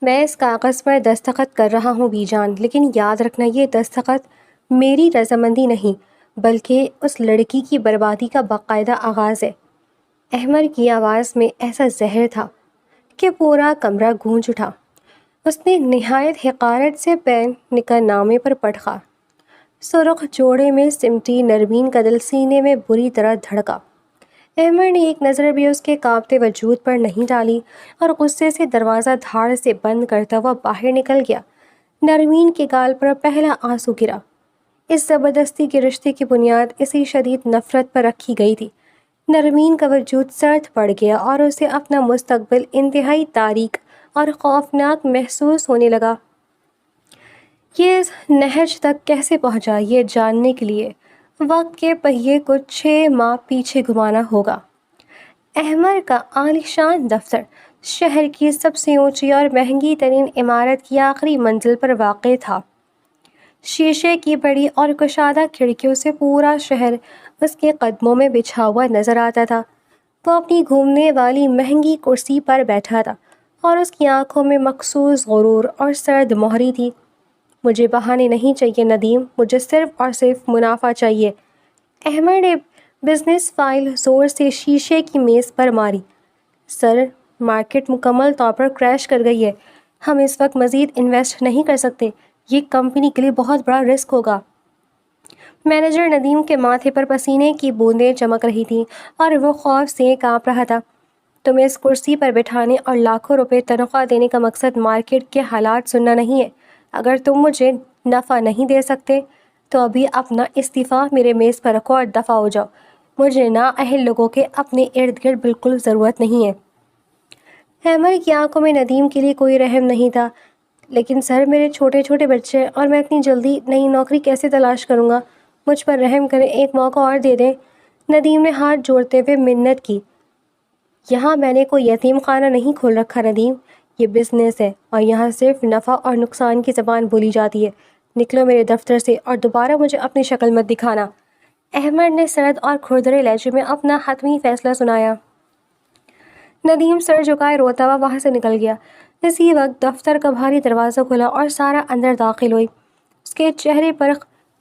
میں اس کاغذ پر دستخط کر رہا ہوں بی جان، لیکن یاد رکھنا یہ دستخط میری رضامندی نہیں بلکہ اس لڑکی کی بربادی کا باقاعدہ آغاز ہے۔ احمد کی آواز میں ایسا زہر تھا کہ پورا کمرہ گونج اٹھا۔ اس نے نہایت حقارت سے پین نکل نامے پر پڑھا۔ سرخ جوڑے میں سمٹی نرمین کا دل سینے میں بری طرح دھڑکا۔ احمد نے ایک نظر بھی اس کے کانپتے وجود پر نہیں ڈالی اور غصے سے دروازہ دھاڑ سے بند کرتا ہوا باہر نکل گیا۔ نرمین کے گال پر پہلا آنسو گرا۔ اس زبردستی کے رشتے کی بنیاد اسی شدید نفرت پر رکھی گئی تھی۔ نرمین کا وجود سرد پڑ گیا اور اسے اپنا مستقبل انتہائی تاریک اور خوفناک محسوس ہونے لگا۔ یہ اس نہج تک کیسے پہنچا یہ جاننے کے لیے وقت کے پہیے کو 6 ماہ پیچھے گھمانا ہوگا۔ احمد کا عالیشان دفتر شہر کی سب سے اونچی اور مہنگی ترین عمارت کی آخری منزل پر واقع تھا۔ شیشے کی بڑی اور کشادہ کھڑکیوں سے پورا شہر اس کے قدموں میں بچھا ہوا نظر آتا تھا۔ وہ اپنی گھومنے والی مہنگی کرسی پر بیٹھا تھا اور اس کی آنکھوں میں مخصوص غرور اور سرد مہری تھی۔ مجھے بہانے نہیں چاہیے ندیم، مجھے صرف اور صرف منافع چاہیے۔ احمد نے بزنس فائل زور سے شیشے کی میز پر ماری۔ سر، مارکیٹ مکمل طور پر کریش کر گئی ہے۔ ہم اس وقت مزید انویسٹ نہیں کر سکتے۔ یہ کمپنی کے لیے بہت بڑا رسک ہوگا۔ مینیجر ندیم کے ماتھے پر پسینے کی بوندیں چمک رہی تھیں اور وہ خوف سے کانپ رہا تھا۔ تمہیں اس کرسی پر بٹھانے اور لاکھوں روپے تنخواہ دینے کا مقصد مارکیٹ کے حالات سننا نہیں ہے۔ اگر تم مجھے نفع نہیں دے سکتے تو ابھی اپنا استعفیٰ میرے میز پر رکھو اور دفع ہو جاؤ۔ مجھے نااہل لوگوں کے اپنے ارد گرد بالکل ضرورت نہیں ہے۔ احمد کی آنکھوں میں ندیم کے لیے کوئی رحم نہیں تھا۔ لیکن سر، میرے چھوٹے چھوٹے بچے اور میں اتنی جلدی نئی نوکری کیسے تلاش کروں گا؟ مجھ پر رحم کریں، ایک موقع اور دے دیں۔ ندیم نے ہاتھ جوڑتے ہوئے منت کی۔ یہاں میں نے کوئی یتیم خانہ نہیں کھول رکھا ندیم، یہ بزنس ہے اور یہاں صرف نفع اور نقصان کی زبان بولی جاتی ہے۔ نکلو میرے دفتر سے اور دوبارہ مجھے اپنی شکل مت دکھانا۔ احمد نے سرد اور کھردرے لہجے میں اپنا حتمی فیصلہ سنایا۔ ندیم سر جھکائے روتا ہوا وہاں سے نکل گیا۔ اسی وقت دفتر کا بھاری دروازہ کھلا اور سارا اندر داخل ہوئی۔ اس کے چہرے پر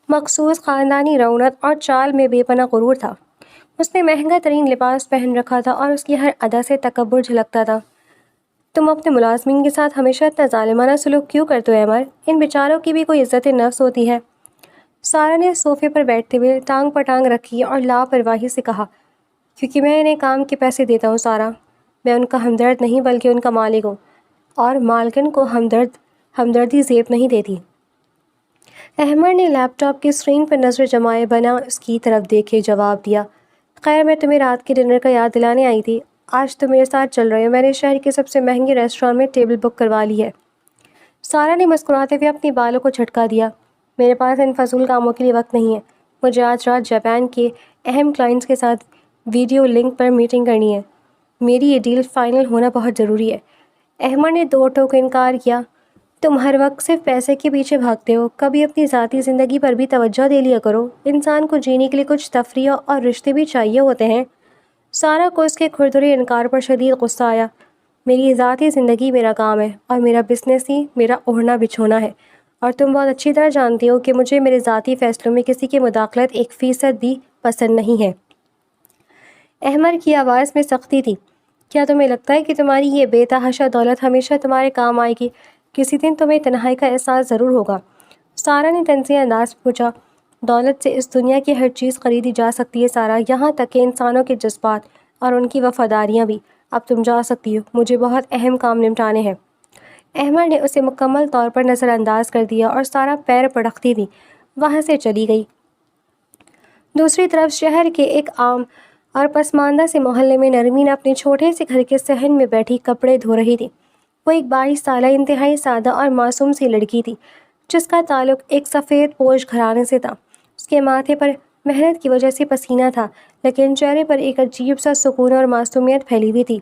مخصوص خاندانی رونق اور چال میں بے پناہ غرور تھا۔ اس نے مہنگا ترین لباس پہن رکھا تھا اور اس کی ہر ادا سے تکبر جھلکتا تھا۔ تم اپنے ملازمین کے ساتھ ہمیشہ اتنا ظالمانہ سلوک کیوں کرتے ہو احمد؟ ان بیچاروں کی بھی کوئی عزت نفس ہوتی ہے۔ سارا نے صوفے پر بیٹھتے ہوئے ٹانگ پر ٹانگ رکھی اور لاپرواہی سے کہا، کیونکہ میں انہیں کام کے پیسے دیتا ہوں سارا۔ میں ان کا ہمدرد نہیں بلکہ ان کا مالک ہوں، اور مالکن کو ہمدردی زیب نہیں دیتی۔ احمد نے لیپ ٹاپ کی اسکرین پر نظر جمائے بنا اس کی طرف دیکھے جواب دیا، خیر میں تمہیں رات کے ڈنر کا یاد دلانے آئی تھی۔ آج تم میرے ساتھ چل رہے ہو، میں نے شہر کے سب سے مہنگے ریسٹورانٹ میں ٹیبل بک کروا لی ہے۔ سارا نے مسکراتے ہوئے اپنی بالوں کو جھٹکا دیا، میرے پاس ان فضول کاموں کے لیے وقت نہیں ہے۔ مجھے آج رات جاپان کے اہم کلائنٹس کے ساتھ ویڈیو لنک پر میٹنگ کرنی ہے۔ میری یہ ڈیل فائنل ہونا بہت ضروری ہے۔ احمد نے دو ٹوک انکار کیا، تم ہر وقت صرف پیسے کے پیچھے بھاگتے ہو، کبھی اپنی ذاتی زندگی پر بھی توجہ دے لیا کرو۔ انسان کو جینے کے لیے کچھ تفریح اور رشتے بھی چاہیے ہوتے ہیں۔ سارا کو اس کے کھردرے انکار پر شدید غصہ آیا۔ میری ذاتی زندگی میرا کام ہے اور میرا بزنس ہی میرا اوڑھنا بچھونا ہے، اور تم بہت اچھی طرح جانتی ہو کہ مجھے میرے ذاتی فیصلوں میں کسی کی مداخلت 1% بھی پسند نہیں ہے۔ احمد کی آواز میں سختی تھی۔ کیا تمہیں لگتا ہے کہ تمہاری یہ بے تحاشا دولت ہمیشہ تمہارے کام آئے گی؟ کسی دن تمہیں تنہائی کا احساس ضرور ہوگا۔ سارا نے تنزیہ انداز پوچھا، دولت سے اس دنیا کی ہر چیز خریدی جا سکتی ہے سارا، یہاں تک کہ انسانوں کے جذبات اور ان کی وفاداریاں بھی۔ اب تم جا سکتی ہو، مجھے بہت اہم کام نمٹانے ہیں۔ احمد نے اسے مکمل طور پر نظر انداز کر دیا اور سارا پیر پڑکتی ہوئی وہاں سے چلی گئی۔ دوسری طرف شہر کے ایک عام اور پسماندہ سے محلے میں نرمین اپنے چھوٹے سے گھر کے صحن میں بیٹھی کپڑے دھو رہی تھی۔ وہ ایک 22 سالہ انتہائی سادہ اور معصوم سی لڑکی تھی جس کا تعلق ایک سفید پوش گھرانے سے تھا۔ اس کے ماتھے پر محنت کی وجہ سے پسینہ تھا، لیکن چہرے پر ایک عجیب سا سکون اور معصومیت پھیلی ہوئی تھی۔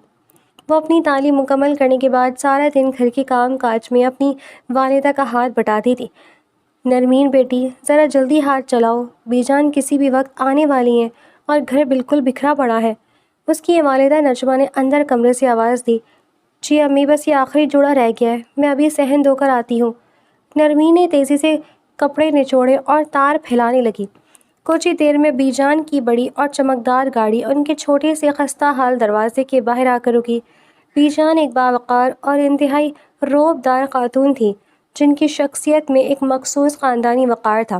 وہ اپنی تعلیم مکمل کرنے کے بعد سارا دن گھر کے کام کاج میں اپنی والدہ کا ہاتھ بٹاتی تھی۔ نرمین بیٹی، ذرا جلدی ہاتھ چلاؤ، بی جان کسی بھی وقت آنے والی ہیں اور گھر بالکل بکھرا پڑا ہے۔ اس کی والدہ نجمہ نے اندر کمرے سے آواز دی۔ جی امی، بس یہ آخری جوڑا رہ گیا ہے، میں ابھی صحن دھو کر آتی ہوں۔ نرمین نے تیزی سے کپڑے نچوڑے اور تار پھیلانے لگی۔ کچھ ہی دیر میں بی جان کی بڑی اور چمکدار گاڑی ان کے چھوٹے سے خستہ حال دروازے کے باہر آ کر رکی۔ بی جان ایک باوقار اور انتہائی رعب دار خاتون تھی جن کی شخصیت میں ایک مخصوص خاندانی وقار تھا۔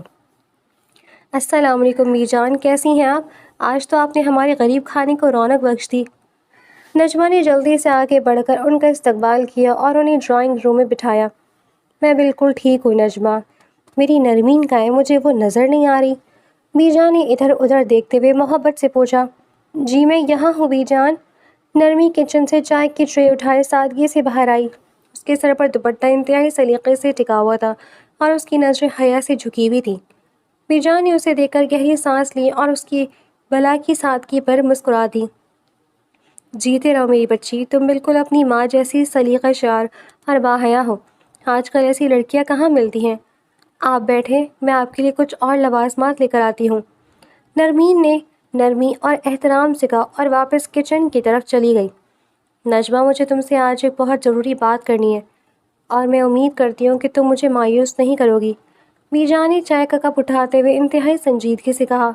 السلام علیکم بی جان، کیسی ہیں آپ؟ آج تو آپ نے ہمارے غریب کھانے کو رونق بخش دی۔ نجمہ نے جلدی سے آگے بڑھ کر ان کا استقبال کیا اور انہیں ڈرائنگ روم میں بٹھایا۔ میں بالکل ٹھیک ہوں نجمہ، میری نرمین کا ہے، مجھے وہ نظر نہیں آ رہی؟ بی جان نے ادھر ادھر دیکھتے ہوئے محبت سے پوچھا۔ جی میں یہاں ہوں بی جان۔ نرمی کچن سے چائے کی ٹرے اٹھائے سادگی سے باہر آئی۔ اس کے سر پر دوپٹہ انتہائی سلیقے سے ٹکا ہوا تھا اور اس کی نظریں حیا سے جھکی ہوئی تھیں۔ بی جان نے اسے دیکھ کر گہری سانس لی اور اس کی بلا کی سادگی پر مسکرا دی۔ جیتے رہو میری بچی، تم بالکل اپنی ماں جیسی سلیقہ شعار اور باحیا ہو۔ آج کل ایسی لڑکیاں کہاں ملتی ہیں۔ آپ بیٹھیں، میں آپ کے لیے کچھ اور لوازمات لے کر آتی ہوں۔ نرمین نے نرمی اور احترام سے کہا اور واپس کچن کی طرف چلی گئی۔ نجمہ، مجھے تم سے آج ایک بہت ضروری بات کرنی ہے اور میں امید کرتی ہوں کہ تم مجھے مایوس نہیں کرو گی۔ بی جان نے چائے کا کپ اٹھاتے ہوئے انتہائی سنجیدگی سے کہا۔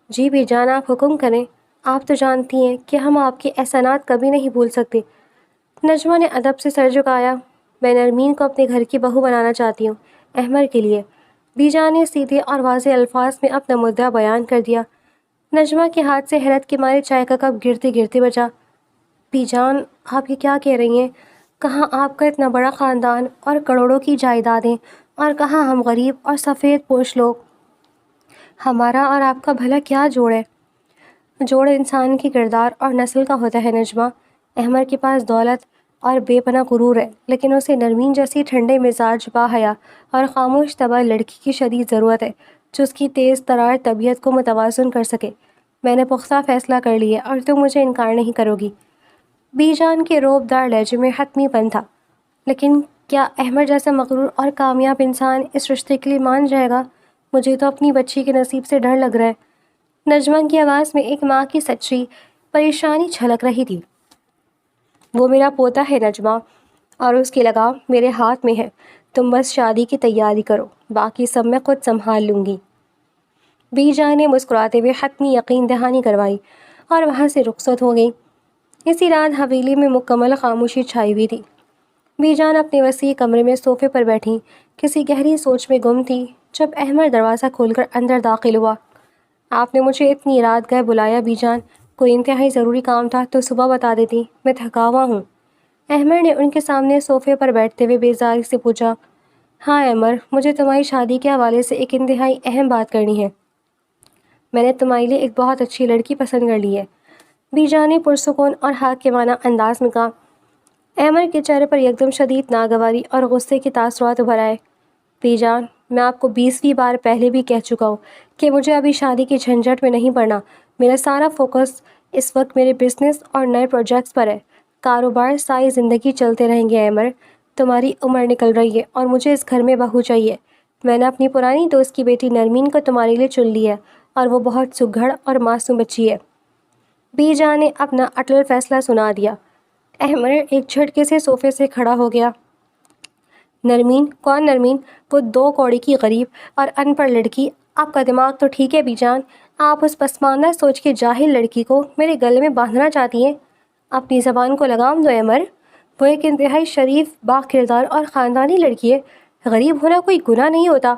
جی بی جان، آپ حکم کریں، آپ تو جانتی ہیں کہ ہم آپ کے احسانات کبھی نہیں بھول سکتے۔ نجمہ نے ادب سے سر جھکایا۔ میں نرمین کو اپنے گھر کی بہو بنانا چاہتی ہوں، احمر کے لیے۔ بی جان نے سیدھے اور واضح الفاظ میں اپنا مدعا بیان کر دیا۔ نجمہ کے ہاتھ سے حیرت کے مارے چائے کا کپ گرتے گرتے بچا۔ بی جان، آپ یہ کیا کہہ رہی ہیں؟ کہاں آپ کا اتنا بڑا خاندان اور کروڑوں کی جائیدادیں، اور کہاں ہم غریب اور سفید پوش لوگ؟ ہمارا اور آپ کا بھلا کیا جوڑ ہے؟ جوڑ انسان کی کردار اور نسل کا ہوتا ہے نجمہ۔ احمر کے پاس دولت اور بے پناہ غرور ہے، لیکن اسے نرمین جیسی ٹھنڈے مزاج، باحیا اور خاموش طبع لڑکی کی شدید ضرورت ہے جو اس کی تیز ترار طبیعت کو متوازن کر سکے۔ میں نے پختہ فیصلہ کر لیا اور تم مجھے انکار نہیں کرو گی۔ بی جان کے رعب دار لہجے میں حتمی پن تھا۔ لیکن کیا احمر جیسا مغرور اور کامیاب انسان اس رشتے کے لیے مان جائے گا؟ مجھے تو اپنی بچی کے نصیب سے ڈر لگ رہا ہے۔ نجمہ کی آواز میں ایک ماں کی سچی پریشانی چھلک رہی تھی۔ وہ میرا پوتا ہے نجمہ، اور اس کی لگام میرے ہاتھ میں ہے۔ تم بس شادی کی تیاری کرو، باقی سب میں خود سنبھال لوں گی۔ بی جان نے مسکراتے ہوئے حتمی یقین دہانی کروائی اور وہاں سے رخصت ہو گئی۔ اسی رات حویلی میں مکمل خاموشی چھائی ہوئی تھی۔ بی جان اپنے وسیع کمرے میں صوفے پر بیٹھی کسی گہری سوچ میں گم تھی جب احمر دروازہ کھول کر اندر داخل ہوا۔ آپ نے مجھے اتنی رات گئے بلایا بی جان؟ کوئی انتہائی ضروری کام تھا تو صبح بتا دیتی، میں تھکا ہوا ہوں۔ احمر نے ان کے سامنے صوفے پر بیٹھتے ہوئے بیزاری سے پوچھا۔ ہاں احمر، مجھے تمہاری شادی کے حوالے سے ایک انتہائی اہم بات کرنی ہے۔ میں نے تمہارے لیے ایک بہت اچھی لڑکی پسند کر لی ہے، بی جان نے پرسکون اور حاکمانہ انداز میں کہا۔ احمر کے چہرے پر یکدم شدید ناگواری اور غصے کے تاثرات ابھر آئے۔ بی جان، میں آپ کو 20ویں بار پہلے بھی کہہ چکا ہوں کہ مجھے ابھی شادی کی جھنجھٹ میں نہیں پڑنا۔ میرا سارا فوکس اس وقت میرے بزنس اور نئے پروجیکٹس پر ہے۔ کاروبار ساری زندگی چلتے رہیں گے احمر۔ تمہاری عمر نکل رہی ہے اور مجھے اس گھر میں بہو چاہیے۔ میں نے اپنی پرانی دوست کی بیٹی نرمین کو تمہارے لیے چن لی ہے اور وہ بہت سگھڑ اور معصوم بچی ہے۔ بی جان نے اپنا اٹل فیصلہ سنا دیا۔ احمر ایک جھٹکے سے صوفے سے کھڑا ہو گیا۔ نرمین؟ کون نرمین؟ وہ 2 کوڑی کی غریب اور ان پڑھ لڑکی۔ آپ کا دماغ تو ٹھیک ہے بی جان؟ آپ اس پسماندہ سوچ کے جاہل لڑکی کو میرے گلے میں باندھنا چاہتی ہیں؟ اپنی زبان کو لگام دو احمر، وہ ایک انتہائی شریف، با کردار اور خاندانی لڑکی ہے۔ غریب ہونا کوئی گناہ نہیں ہوتا۔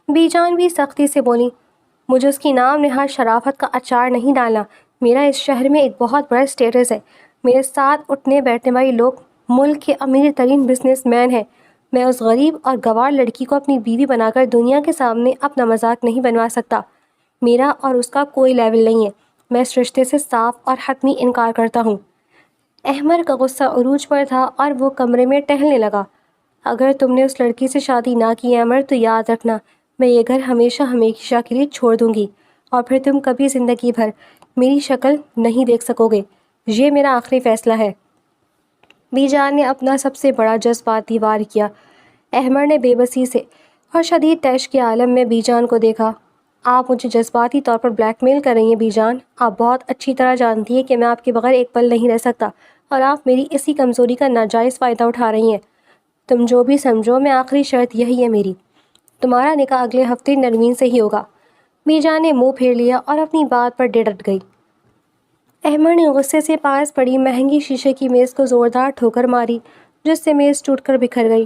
بی جان بھی سختی سے بولی۔ مجھے اس کی نام نہاد شرافت کا اچار نہیں ڈالنا۔ میرا اس شہر میں ایک بہت بڑا اسٹیٹس ہے۔ میرے ساتھ اٹھنے بیٹھنے والے لوگ ملک کے امیر ترین بزنس مین ہیں۔ میں اس غریب اور گنوار لڑکی کو اپنی بیوی بنا کر دنیا کے سامنے اپنا مذاق نہیں بنوا سکتا۔ میرا اور اس کا کوئی لیول نہیں ہے۔ میں اس رشتے سے صاف اور حتمی انکار کرتا ہوں۔ احمر کا غصہ عروج پر تھا اور وہ کمرے میں ٹہلنے لگا۔ اگر تم نے اس لڑکی سے شادی نہ کی احمر تو یاد رکھنا، میں یہ گھر ہمیشہ ہمیشہ کے لیے چھوڑ دوں گی اور پھر تم کبھی زندگی بھر میری شکل نہیں دیکھ سکو گے۔ یہ میرا آخری فیصلہ ہے۔ بی جان نے اپنا سب سے بڑا جذباتی وار کیا۔ احمر نے بے بسی سے اور شدید طیش کے عالم میں بی جان کو دیکھا۔ آپ مجھے جذباتی طور پر بلیک میل کر رہی ہیں بی جان؟ آپ بہت اچھی طرح جانتی ہیں کہ میں آپ کے بغیر ایک پل نہیں رہ سکتا۔ اور آپ میری اسی کمزوری کا ناجائز فائدہ اٹھا رہی ہیں۔ تم جو بھی سمجھو، میں آخری شرط یہی ہے میری، تمہارا نکاح اگلے ہفتے نرمین سے ہی ہوگا۔ میجان نے منہ پھیر لیا اور اپنی بات پر ڈٹ گئی۔ احمد نے غصے سے پاس پڑی مہنگی شیشے کی میز کو زوردار ٹھوکر ماری، جس سے میز ٹوٹ کر بکھر گئی۔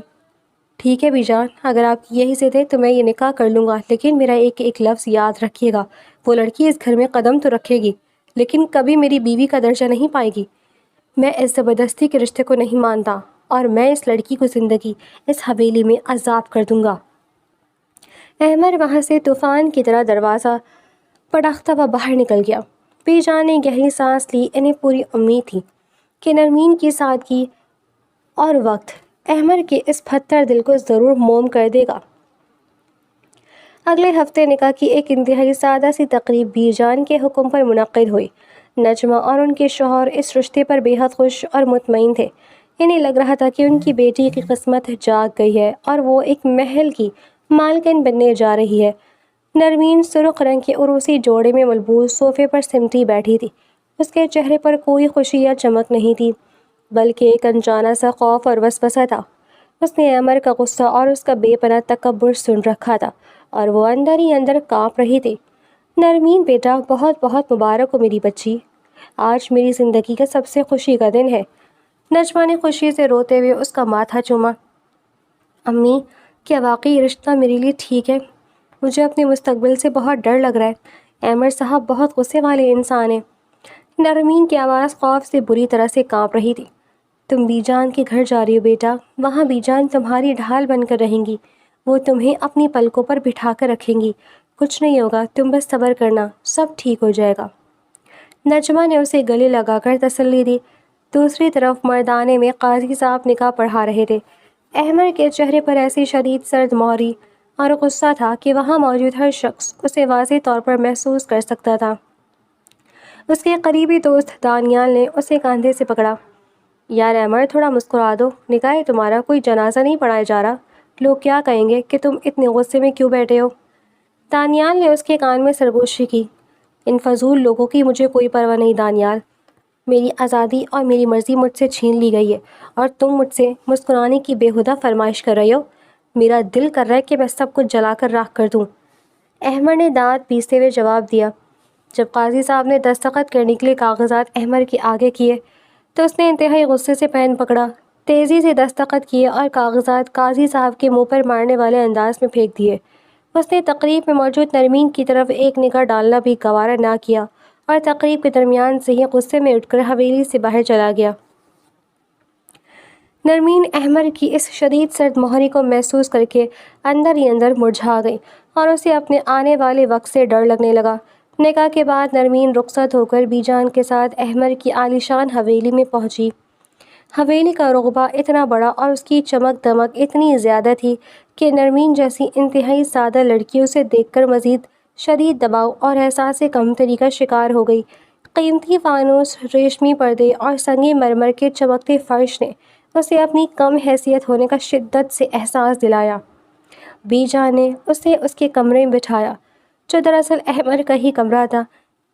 ٹھیک ہے بیجان، اگر آپ یہی سے تھے تو میں یہ نکاح کر لوں گا، لیکن میرا ایک ایک لفظ یاد رکھیے گا، وہ لڑکی اس گھر میں قدم تو رکھے گی لیکن کبھی میری بیوی کا درجہ نہیں پائے گی۔ میں اس زبردستی کے رشتے کو نہیں مانتا اور میں اس لڑکی کو زندگی اس حویلی میں عذاب کر دوں گا۔ احمد وہاں سے طوفان کی طرح دروازہ پڑاختا ہوا باہر نکل گیا۔ بیجان نے گہری سانس لی، انہیں پوری امید تھی کہ نرمین کی سادگی اور وقت احمد کے اس پتھر دل کو ضرور موم کر دے گا۔ اگلے ہفتے نکاح کی ایک انتہائی سادہ سی تقریب بیجان کے حکم پر منعقد ہوئی۔ نجمہ اور ان کے شوہر اس رشتے پر بے حد خوش اور مطمئن تھے۔ انہیں لگ رہا تھا کہ ان کی بیٹی کی قسمت جاگ گئی ہے اور وہ ایک محل کی مالکن بننے جا رہی ہے۔ نرمین سرخ رنگ کے عروسی جوڑے میں ملبوس صوفے پر سمٹی بیٹھی تھی۔ اس کے چہرے پر کوئی خوشی یا چمک نہیں تھی، بلکہ ایک انجانہ سا خوف اور وسوسہ تھا۔ اس نے عمر کا غصہ اور اس کا بے پناہ تکبر سن رکھا تھا اور وہ اندر ہی اندر کانپ رہی تھی۔ نرمین بیٹا، بہت بہت مبارک ہو میری بچی، آج میری زندگی کا سب سے خوشی کا دن ہے۔ نجمہ نے خوشی سے روتے ہوئے اس کا ماتھا چوما۔ امی، کیا واقعی یہ رشتہ میرے لیے ٹھیک ہے؟ مجھے اپنے مستقبل سے بہت ڈر لگ رہا ہے، عمر صاحب بہت غصے والے انسان ہیں۔ نرمین کی آواز خوف سے بری طرح سے کانپ رہی تھی۔ تم بیجان کے گھر جا رہی ہو بیٹا، وہاں بیجان تمہاری ڈھال بن کر رہیں گی، وہ تمہیں اپنی پلکوں پر بٹھا کر رکھیں گی، کچھ نہیں ہوگا، تم بس صبر کرنا، سب ٹھیک ہو جائے گا۔ نجمہ نے اسے گلے لگا کر تسلی دی۔ دوسری طرف مردانے میں قاضی صاحب نکاح پڑھا رہے تھے۔ احمد کے چہرے پر ایسی شدید سرد مہری اور غصہ تھا کہ وہاں موجود ہر شخص اسے واضح طور پر محسوس کر سکتا تھا۔ اس کے قریبی دوست دانیال نے اسے کاندھے سے پکڑا۔ یار احمد، تھوڑا مسکرا دو، نکاح تمہارا کوئی جنازہ نہیں پڑھایا جا رہا، لوگ کیا کہیں گے کہ تم اتنے غصے میں کیوں بیٹھے ہو؟ دانیال نے اس کے کان میں سرگوشی کی۔ ان فضول لوگوں کی مجھے کوئی پرواہ نہیں دانیال، میری آزادی اور میری مرضی مجھ سے چھین لی گئی ہے اور تم مجھ سے مسکرانے کی بےہودہ فرمائش کر رہے ہو۔ میرا دل کر رہا ہے کہ میں سب کچھ جلا کر راکھ کر دوں۔ احمد نے دانت پیستے ہوئے جواب دیا۔ جب قاضی صاحب نے دستخط کرنے کے لیے کاغذات احمد کے آگے کیے تو اس نے انتہائی غصے سے پین پکڑا، تیزی سے دستخط کیے اور کاغذات قاضی صاحب کے منہ پر مارنے والے انداز میں پھینک دیے۔ اس نے تقریب میں موجود نرمین کی طرف ایک نگاہ ڈالنا بھی گوارا نہ کیا اور تقریب کے درمیان سے ہی غصے میں اٹھ کر حویلی سے باہر چلا گیا۔ نرمین احمد کی اس شدید سرد مہری کو محسوس کر کے اندر ہی اندر مرجھا گئی اور اسے اپنے آنے والے وقت سے ڈر لگنے لگا۔ نکاح کے بعد نرمین رخصت ہو کر بیجان کے ساتھ احمد کی عالیشان حویلی میں پہنچی۔ حویلی کا رقبہ اتنا بڑا اور اس کی چمک دمک اتنی زیادہ تھی کہ نرمین جیسی انتہائی سادہ لڑکی اسے دیکھ کر مزید شدید دباؤ اور احساس کمتری کا شکار ہو گئی۔ قیمتی فانوس، ریشمی پردے اور سنگ مرمر کے چمکتے فرش نے اسے اپنی کم حیثیت ہونے کا شدت سے احساس دلایا۔ بیجان نے اسے اس کے کمرے میں بٹھایا، جو دراصل احمد کا ہی کمرہ تھا۔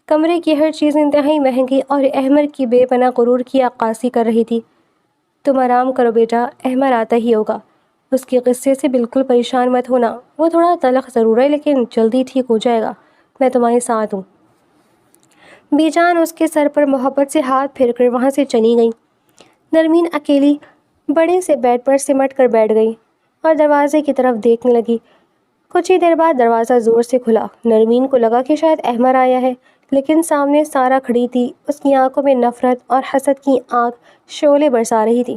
کمرے کی ہر چیز انتہائی مہنگی اور احمد کی بے پناہ غرور کی عکاسی کر رہی تھی۔ تم آرام کرو بیٹا، احمد آتا ہی ہوگا، اس کے قصے سے بالکل پریشان مت ہونا، وہ تھوڑا تلخ ضرور ہے لیکن جلدی ٹھیک ہو جائے گا، میں تمہارے ساتھ ہوں۔ بیجان اس کے سر پر محبت سے ہاتھ پھیر کر وہاں سے چلی گئی۔ نرمین اکیلی بڑے سے بیڈ پر سمٹ کر بیٹھ گئی اور دروازے کی طرف دیکھنے لگی۔ کچھ ہی دیر بعد دروازہ زور سے کھلا۔ نرمین کو لگا کہ شاید احمد آیا ہے، لیکن سامنے سارا کھڑی تھی، اس کی آنکھوں میں نفرت اور حسد کی آنکھ شعلے برسا رہی تھی۔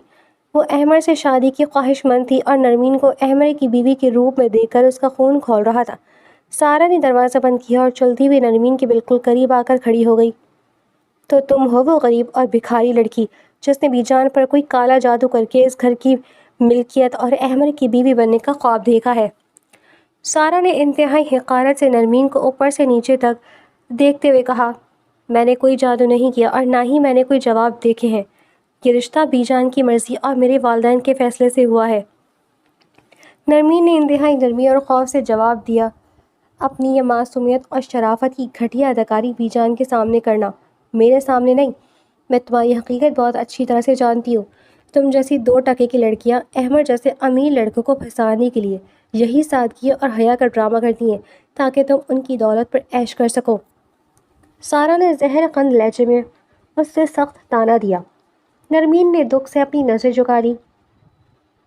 وہ احمد سے شادی کی خواہش مند تھی اور نرمین کو احمد کی بیوی کے روپ میں دیکھ کر اس کا خون کھول رہا تھا۔ سارا نے دروازہ بند کیا اور چلتی ہوئی نرمین کے بالکل قریب آ کر کھڑی ہو گئی۔ تو تم ہو وہ غریب اور بھکاری لڑکی جس نے بیجان پر کوئی کالا جادو کر کے اس گھر کی ملکیت اور احمد کی بیوی بننے کا خواب دیکھا ہے؟ سارا نے انتہائی حقارت سے نرمین کو اوپر سے نیچے تک دیکھتے ہوئے کہا، میں نے کوئی جادو نہیں کیا اور نہ ہی میں نے کوئی جواب دیکھے ہیں، یہ رشتہ بیجان کی مرضی اور میرے والدین کے فیصلے سے ہوا ہے۔ نرمین نے انتہائی نرمی اور خوف سے جواب دیا، اپنی یہ معصومیت اور شرافت کی گھٹیا اداکاری بیجان کے سامنے کرنا، میرے سامنے نہیں۔ میں تمہاری حقیقت بہت اچھی طرح سے جانتی ہوں۔ تم جیسی 2 ٹکے کی لڑکیاں احمد جیسے امیر لڑکوں کو پھنسانے کے لیے یہی سادگی اور حیا کا ڈرامہ کرتی ہیں تاکہ تم ان کی دولت پر عیش کر سکو۔ سارا نے زہر قند لہجے میں اس سے سخت طعنہ دیا۔ نرمین نے دکھ سے اپنی نظر جھکا لی۔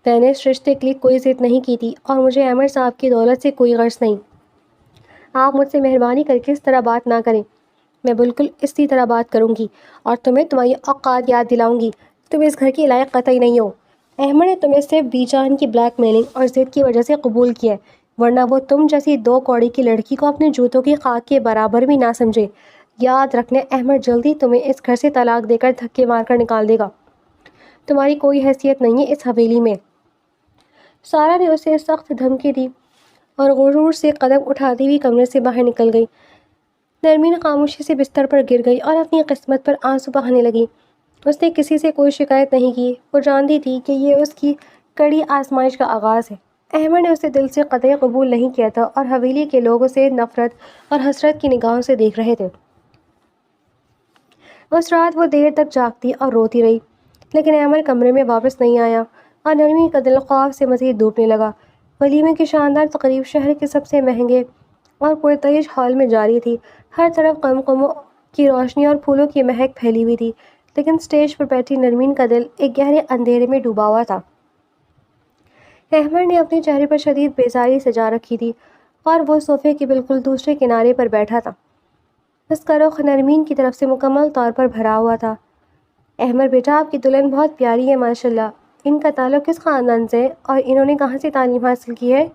میں نے اس رشتے کے لیے کوئی ضد نہیں کی تھی اور مجھے احمد صاحب کی دولت سے کوئی غرض نہیں۔ آپ مجھ سے مہربانی کر کے اس طرح بات نہ کریں۔ میں بالکل اسی طرح بات کروں گی اور تمہیں تمہاری اوقات یاد دلاؤں گی۔ تم اس گھر کے لائق قطعی نہیں ہو۔ احمد نے تمہیں صرف بی جان کی بلیک میلنگ اور ضد کی وجہ سے قبول کیا ہے، ورنہ وہ تم جیسی 2 کوڑی کی لڑکی کو اپنے جوتوں کی خاک کے برابر بھی نہ سمجھے۔ یاد رکھنا، احمد جلدی تمہیں اس گھر سے طلاق دے کر دھکے مار کر نکال دے گا۔ تمہاری کوئی حیثیت نہیں ہے اس حویلی میں۔ سارا نے اسے سخت دھمکی دی اور غرور سے قدم اٹھاتی ہوئی کمرے سے باہر نکل گئی۔ نرمین خاموشی سے بستر پر گر گئی اور اپنی قسمت پر آنسو بہانے لگی۔ اس نے کسی سے کوئی شکایت نہیں کی۔ وہ جانتی تھی کہ یہ اس کی کڑی آزمائش کا آغاز ہے۔ احمد نے اسے دل سے قطعی قبول نہیں کیا تھا اور حویلی کے لوگ اسے نفرت اور حسرت کی نگاہوں سے دیکھ رہے تھے۔ اس رات وہ دیر تک جاگتی اور روتی رہی، لیکن احمد کمرے میں واپس نہیں آیا اور نرمین کا دل خوف سے مزید ڈوبنے لگا۔ ولیمے کی شاندار تقریب شہر کے سب سے مہنگے اور پرتعیش ہال میں جاری تھی۔ ہر طرف قمقموں کی روشنی اور پھولوں کی مہک پھیلی ہوئی تھی، لیکن اسٹیج پر بیٹھی نرمین کا دل ایک گہرے اندھیرے میں ڈوبا ہوا تھا۔ احمد نے اپنے چہرے پر شدید بیزاری سجا رکھی تھی اور وہ صوفے کے بالکل دوسرے کنارے پر بیٹھا تھا۔ اس کا رخ نرمین کی طرف سے مکمل طور پر بھرا ہوا تھا۔ احمد بیٹا، آپ کی دلہن بہت پیاری ہے ماشاءاللہ۔ ان کا تعلق کس خاندان سے ہے اور انہوں نے کہاں سے تعلیم حاصل کی ہے؟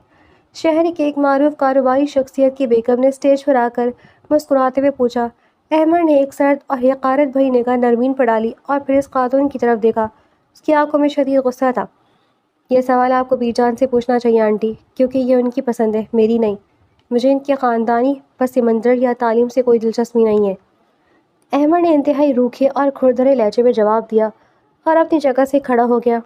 شہر کی ایک معروف کاروباری شخصیت کی بیگم نے اسٹیج پر آ کر مسکراتے ہوئے پوچھا۔ احمد نے ایک سرد اور حقارت بھری نگاہ نرمین پر ڈالی اور پھر اس خاتون کی طرف دیکھا۔ اس کی آنکھوں میں شدید غصہ تھا۔ یہ سوال آپ کو بی جان سے پوچھنا چاہیے آنٹی، کیونکہ یہ ان کی پسند ہے، میری نہیں۔ مجھے ان کے خاندانی پس منظر یا تعلیم سے کوئی دلچسپی نہیں ہے۔ احمد نے انتہائی روکھے اور کھردرے لہجے میں جواب دیا اور اپنی جگہ سے کھڑا ہو گیا۔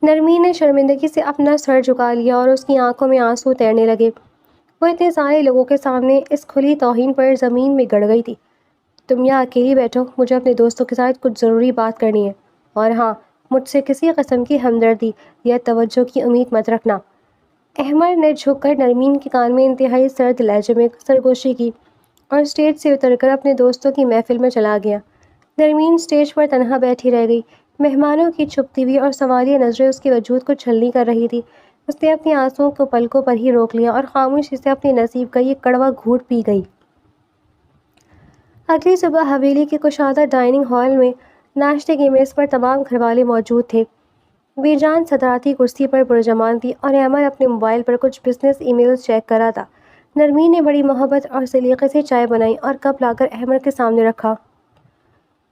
نرمین نے شرمندگی سے اپنا سر جھکا لیا اور اس کی آنکھوں میں آنسو تیرنے لگے۔ وہ اتنے سارے لوگوں کے سامنے اس کھلی توہین پر زمین میں گڑ گئی تھی۔ تم یہاں اکیلی بیٹھو، مجھے اپنے دوستوں کے ساتھ کچھ ضروری بات کرنی ہے، اور ہاں، مجھ سے کسی قسم کی ہمدردی یا توجہ کی امید مت رکھنا۔ احمد نے جھک کر نرمین کے کان میں انتہائی سرد لہجے میں سرگوشی کی اور اسٹیج سے اتر کر اپنے دوستوں کی محفل میں چلا گیا۔ نرمین اسٹیج پر تنہا بیٹھی رہ گئی۔ مہمانوں کی چھپتی ہوئی اور سوالیہ نظریں اس کے وجود کو چھلنی کر رہی تھی۔ اس نے اپنی آنسوؤں کو پلکوں پر ہی روک لیا اور خاموشی سے اپنے نصیب کا یہ کڑوا گھونٹ پی گئی۔ اگلی صبح حویلی کے کشادہ ڈائننگ ہال میں ناشتے کی میز پر تمام گھر والے موجود تھے۔ بی جان صدارتی کرسی پر پرجمان تھی اور احمد اپنے موبائل پر کچھ بزنس ای میلز چیک کر رہا تھا۔ نرمین نے بڑی محبت اور سلیقے سے چائے بنائی اور کپ لا کر احمد کے سامنے رکھا۔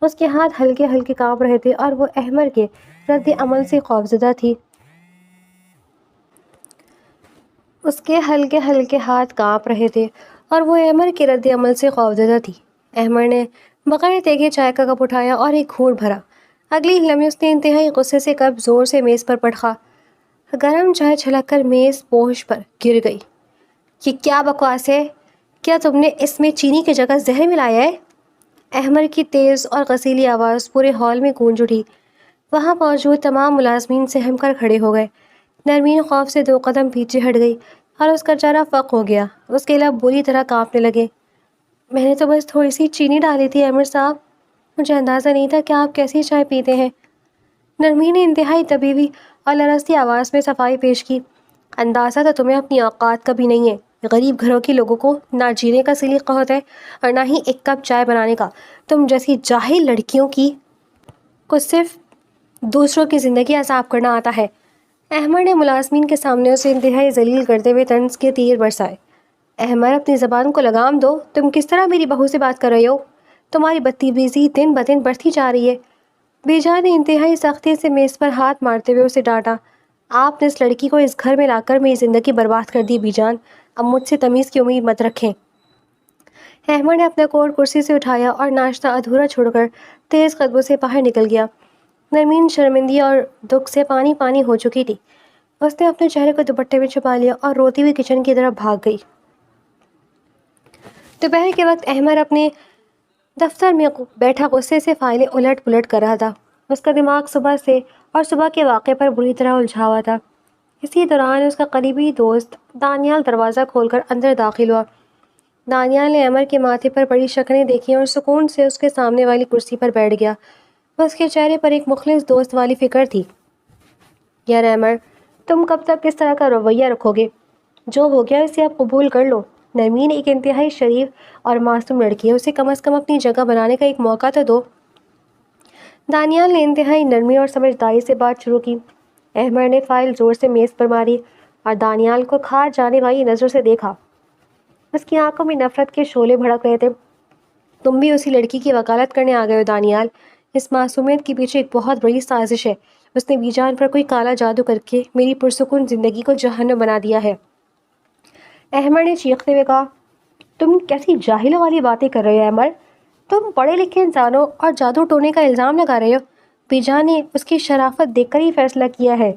اس کے ہاتھ ہلکے ہلکے کانپ رہے تھے اور وہ احمد کے رد عمل سے خوفزدہ تھی۔ احمد نے بغیر دیکھے چائے کا کپ اٹھایا اور ایک گھونٹ بھرا۔ اگلی ہی لمحے اس نے انتہائی غصے سے کپ زور سے میز پر پٹخا۔ گرم چائے چھلک کر میز پوش پر گر گئی۔ یہ کیا بکواس ہے؟ کیا تم نے اس میں چینی کی جگہ زہر ملایا ہے؟ احمد کی تیز اور غسیلی آواز پورے ہال میں گونج اٹھی۔ وہاں موجود تمام ملازمین سہم کر کھڑے ہو گئے۔ نرمین خوف سے 2 قدم پیچھے ہٹ گئی اور اس کا چہرہ فق ہو گیا۔ اس کے لب بری طرح کانپنے لگے۔ میں نے تو بس تھوڑی سی چینی ڈالی تھی احمد صاحب، مجھے اندازہ نہیں تھا کہ آپ کیسی چائے پیتے ہیں۔ نرمین نے انتہائی دبی ہوئی اور لرزتی آواز میں صفائی پیش کی۔ اندازہ تو تمہیں اپنی اوقات کا بھی نہیں ہے۔ غریب گھروں کے لوگوں کو نہ جینے کا سلیقہ ہوتا ہے اور نہ ہی ایک کپ چائے بنانے کا۔ تم جیسی جاہل لڑکیوں کو صرف دوسروں کی زندگی عذاب کرنا آتا ہے۔ احمد نے ملازمین کے سامنے اسے انتہائی ذلیل کرتے ہوئے طنز کے تیر برسائے۔ احمد، اپنی زبان کو لگام دو۔ تم کس طرح میری بہو سے بات کر رہے ہو؟ تمہاری بدتمیزی دن بدن بڑھتی جا رہی ہے۔ بی جان نے انتہائی سختی سے میز پر ہاتھ مارتے ہوئے اسے ڈانٹا۔ آپ نے اس لڑکی کو اس گھر میں لا کر میری زندگی برباد کر دی بی جان، اب مجھ سے تمیز کی امید مت رکھیں۔ احمد نے اپنا کوٹ کرسی سے اٹھایا اور ناشتہ ادھورا چھوڑ کر تیز قدموں سے باہر نکل گیا۔ نرمین شرمندگی اور دکھ سے پانی پانی ہو چکی تھی۔ اس نے اپنے چہرے کو دوپٹے میں چھپا لیا اور روتی ہوئی کچن کی طرف بھاگ گئی۔ دوپہر کے وقت احمد اپنے دفتر میں بیٹھا غصے سے فائلیں الٹ پلٹ کر رہا تھا۔ اس کا دماغ صبح کے واقعے پر بری طرح الجھا ہوا تھا۔ اسی دوران اس کا قریبی دوست دانیال دروازہ کھول کر اندر داخل ہوا۔ دانیال نے احمد کے ماتھے پر بڑی شکنیں دیکھی اور سکون سے اس کے سامنے والی کرسی پر بیٹھ گیا۔ اس کے چہرے پر ایک مخلص دوست والی فکر تھی۔ یار احمد، تم کب تک اس طرح کا رویہ رکھو گے؟ جو ہو گیا اسے آپ قبول کر لو۔ نرمین ایک انتہائی شریف اور معصوم لڑکی ہے، اسے کم از کم اپنی جگہ بنانے کا ایک موقع تو دو۔ دانیال نے انتہائی نرمی اور سمجھداری سے بات شروع کی۔ احمد نے فائل زور سے میز پر ماری اور دانیال کو کھا جانے والی نظروں سے دیکھا۔ اس کی آنکھوں میں نفرت کے شعلے بھڑک رہے تھے۔ تم بھی اسی لڑکی کی وکالت کرنے آ گئے ہو دانیال۔ اس معصومیت کے پیچھے ایک بہت بڑی سازش ہے۔ اس نے بیجان پر کوئی کالا جادو کر کے میری پرسکون زندگی کو جہنم بنا دیا ہے۔ احمد نے چیختے ہوئے کہا، تم کیسی جاہلوں والی باتیں کر رہے ہو احمد؟ تم پڑھے لکھے انسانوں اور جادو ٹونے کا الزام لگا رہے ہو۔ بیجان نے اس کی شرافت دیکھ کر ہی فیصلہ کیا ہے۔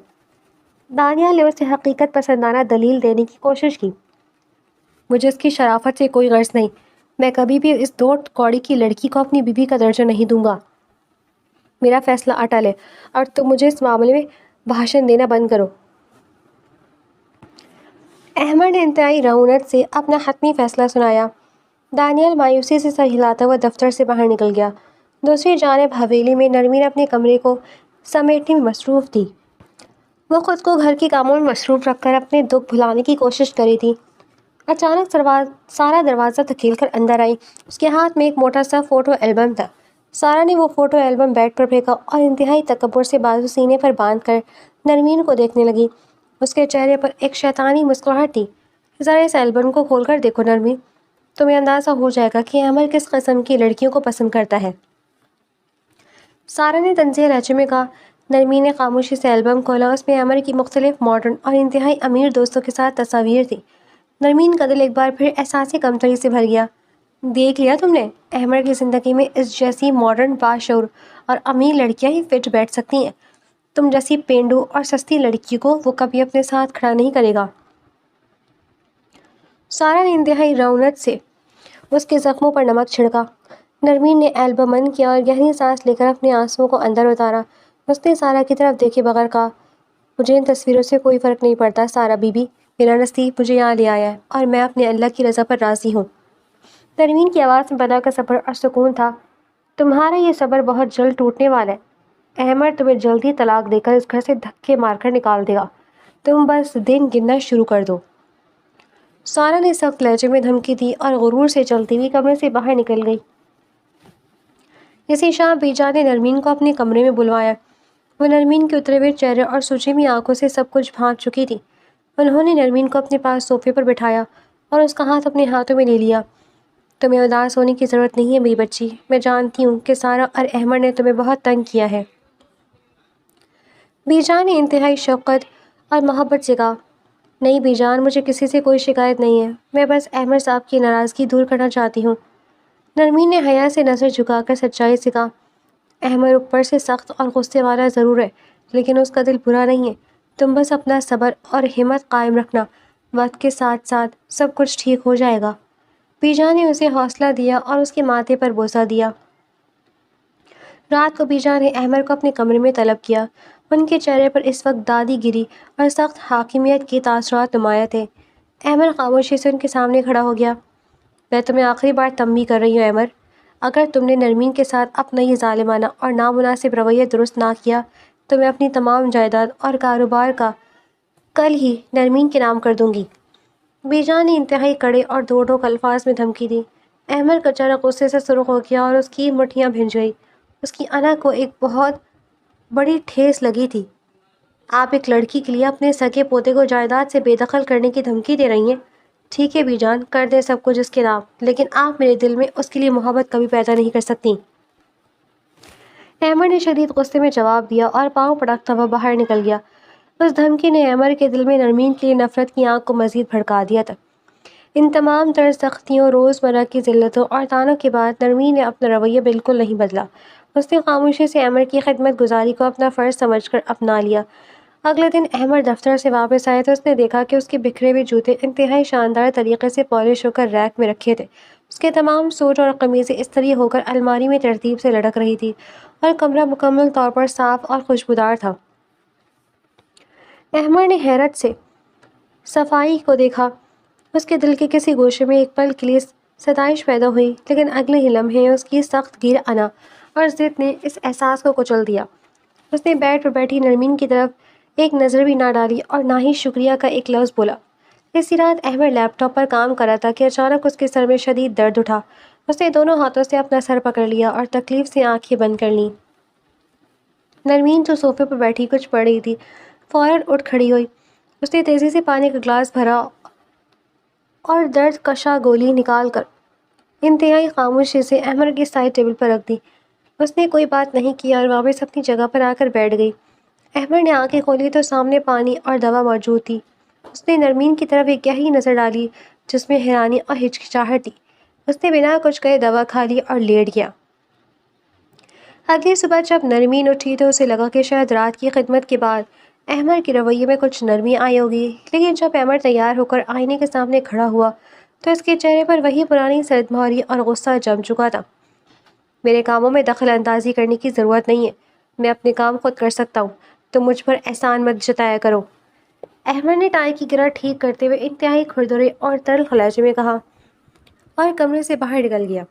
دانیال نے اسے حقیقت پسندانہ دلیل دینے کی کوشش کی۔ مجھے اس کی شرافت سے کوئی غرض نہیں۔ میں کبھی بھی اس دو کوڑی کی لڑکی کو اپنی بیوی کا درجہ نہیں دوں گا۔ میرا فیصلہ اٹل ہے اور تم مجھے اس معاملے میں بھاشن دینا بند کرو۔ احمد نے انتہائی رعونت سے اپنا حتمی فیصلہ سنایا۔ دانیال مایوسی سے سر ہلاتا ہوا دفتر سے باہر نکل گیا۔ دوسری جانب حویلی میں نرمین اپنے کمرے کو سمیٹنے میں مصروف تھی۔ وہ خود کو گھر کے کاموں میں مصروف رکھ کر اپنے دکھ بھلانے کی کوشش کری تھی۔ اچانک سارا دروازہ دھکیل کر اندر آئی۔ اس کے ہاتھ میں ایک موٹا سا فوٹو البم تھا۔ سارا نے وہ فوٹو البم بیڈ پر پھینکا اور انتہائی تکبر سے بازو سینے پر باندھ کر نرمین کو دیکھنے لگی۔ اس کے چہرے پر ایک شیطانی مسکراہٹ تھی۔ ذرا اس البم کو کھول کر دیکھو نرمین، تمہیں اندازہ ہو جائے گا کہ احمد کس قسم کی لڑکیوں کو پسند کرتا ہے۔ سارا نے طنزیہ لہجے میں کہا۔ نرمین نے خاموشی سے البم کھولا۔ اس میں احمد کی مختلف ماڈرن اور انتہائی امیر دوستوں کے ساتھ تصاویر تھی۔ نرمین کا دل ایک بار پھر احساس کمتری سے بھر گیا۔ دیکھ لیا تم نے، احمد کی زندگی میں اس جیسی ماڈرن باشعور اور امیر لڑکیاں ہی فٹ بیٹھ سکتی ہیں۔ تم جیسی پینڈو اور سستی لڑکی کو وہ کبھی اپنے ساتھ کھڑا نہیں کرے گا۔ سارا نے انتہائی رعونت سے اس کے زخموں پر نمک چھڑکا۔ نرمین نے البم بند کیا اور گہری سانس لے کر اپنے آنسوؤں کو اندر اتارا۔ اس نے سارا کی طرف دیکھے بغیر کہا، مجھے ان تصویروں سے کوئی فرق نہیں پڑتا سارا بی بی، میرا نصیب مجھے یہاں لے آیا ہے اور میں اپنے اللہ کی رضا پر راضی ہوں۔ نرمین کی آواز میں بلا کا صبر اور سکون تھا۔ تمہارا یہ صبر بہت جلد ٹوٹنے والا ہے۔ احمد تمہیں جلدی طلاق دے کر اس گھر سے دھکے مار کر نکال دے گا۔ تم بس دن گننا شروع کر دو۔ سارا نے سخت لہجے میں دھمکی دی اور غرور سے چلتی ہوئی کمرے سے باہر نکل گئی۔ اسی شام بیجان نے نرمین کو اپنے کمرے میں بلوایا۔ وہ نرمین کے اترے ہوئے چہرے اور سوجی ہوئی آنکھوں سے سب کچھ بھانپ چکی تھی۔ انہوں نے نرمین کو اپنے پاس صوفے پر بٹھایا اور اس کا ہاتھ اپنے ہاتھوں میں لے لیا۔ تمہیں اداس ہونے کی ضرورت نہیں ہے میری بچی، میں جانتی ہوں کہ سارا اور احمد نے تمہیں بہت تنگ کیا ہے۔ بیجان نے انتہائی شفقت اور محبت سے کہا، نہیں بیجان، مجھے کسی سے کوئی شکایت نہیں ہے، میں بس احمد صاحب کی ناراضگی دور کرنا چاہتی ہوں۔ نرمین نے حیا سے نظر جھکا کر سچائی سے کہا، احمد اوپر سے سخت اور غصے والا ضرور ہے لیکن اس کا دل برا نہیں ہے۔ تم بس اپنا صبر اور ہمت قائم رکھنا، وقت کے ساتھ ساتھ سب کچھ ٹھیک ہو جائے گا۔ بیجان نے اسے حوصلہ دیا اور اس کے ماتھے پر بوسہ دیا۔ رات کو بیجان نے احمد کو اپنے کمرے میں طلب کیا۔ ان کے چہرے پر اس وقت دادی گیری اور سخت حاکمیت کے تاثرات نمایاں تھے۔ احمد خاموشی سے ان کے سامنے کھڑا ہو گیا۔ میں تمہیں آخری بار تنبیہ کر رہی ہوں احمد، اگر تم نے نرمین کے ساتھ اپنا یہ ظالمانہ اور نامناسب رویہ درست نہ کیا تو میں اپنی تمام جائیداد اور کاروبار کا کل ہی نرمین کے نام کر دوں گی۔ بیجان نے انتہائی کڑے اور دو ٹوک الفاظ میں دھمکی دی۔ احمد کا چہرہ غصے سے سرخ ہو گیا اور اس کی مٹھیاں بھنج گئی۔ اس کی انکھ کو ایک بہت بڑی ٹھیس لگی تھی۔ آپ ایک لڑکی کے لیے اپنے سگے پوتے کو جائیداد سے بے دخل کرنے کی دھمکی دے رہی ہیں؟ ٹھیک ہے بیجان، کر دیں سب کچھ اس کے نام، لیکن آپ میرے دل میں اس کے لیے محبت کبھی پیدا نہیں کر سکتی۔ احمد نے شدید غصے میں جواب دیا اور پاؤں پٹکتا ہوا باہر نکل گیا۔ اس دھمکی نے احمد کے دل میں نرمین کے لیے نفرت کی آگ کو مزید بھڑکا دیا تھا۔ ان تمام طرز سختیوں، روزمرہ کی ذلتوں اور طعنوں کے بعد نرمین نے اپنا رویہ بالکل نہیں بدلا۔ اس نے خاموشی سے احمد کی خدمت گزاری کو اپنا فرض سمجھ کر اپنا لیا۔ اگلے دن احمد دفتر سے واپس آئے تو اس نے دیکھا کہ اس کے بکھرے ہوئے جوتے انتہائی شاندار طریقے سے پالش ہو کر ریک میں رکھے تھے۔ اس کے تمام سوٹ اور قمیضیں استری ہو کر الماری میں ترتیب سے لٹک رہی تھی اور کمرہ مکمل طور پر صاف اور خوشبودار تھا۔ احمد نے حیرت سے صفائی کو دیکھا۔ اس کے دل کے کسی گوشے میں ایک پل کے لیے ستائش پیدا ہوئی، لیکن اگلے ہی لمحے اس کی سخت گیر آنا اور ضد نے اس احساس کو کچل دیا۔ اس نے بیڈ پر بیٹھی نرمین کی طرف ایک نظر بھی نہ ڈالی اور نہ ہی شکریہ کا ایک لفظ بولا۔ اسی رات احمد لیپ ٹاپ پر کام کر رہا تھا کہ اچانک اس کے سر میں شدید درد اٹھا۔ اس نے دونوں ہاتھوں سے اپنا سر پکڑ لیا اور تکلیف سے آنکھیں بند کر لیں۔ نرمین جو صوفے پر بیٹھی کچھ پڑھ رہی تھی، فوراً اٹھ کھڑی ہوئی۔ اس نے تیزی سے پانی کا گلاس بھرا اور درد کشا گولی نکال کر انتہائی خاموشی سے احمد کی سائڈ ٹیبل پر رکھ دی۔ اس نے کوئی بات نہیں کی اور واپس اپنی جگہ پر آ کر بیٹھ گئی۔ احمد نے آنکھیں کھولی تو سامنے پانی اور دوا موجود تھی۔ اس نے نرمین کی طرف ایک گہری نظر ڈالی جس میں حیرانی اور ہچکچاہٹ تھی۔ اس نے بنا کچھ کہے دوا کھا لی اور لیٹ گیا۔ اگلی صبح جب نرمین اٹھی تو اسے لگا کہ شاید رات کی خدمت کے بعد احمد کے رویے میں کچھ نرمی آئی ہوگی، لیکن جب احمد تیار ہو کر آئینے کے سامنے کھڑا ہوا تو اس کے چہرے پر وہی پرانی سردمہری اور غصہ جم چکا تھا۔ میرے کاموں میں دخل اندازی کرنے کی ضرورت نہیں ہے، میں اپنے کام خود کر سکتا ہوں، تو مجھ پر احسان مت جتایا کرو۔ احمد نے ٹائی کی گرہ ٹھیک کرتے ہوئے انتہائی کھردرے اور تلخ لہجے میں کہا اور کمرے سے باہر نکل گیا۔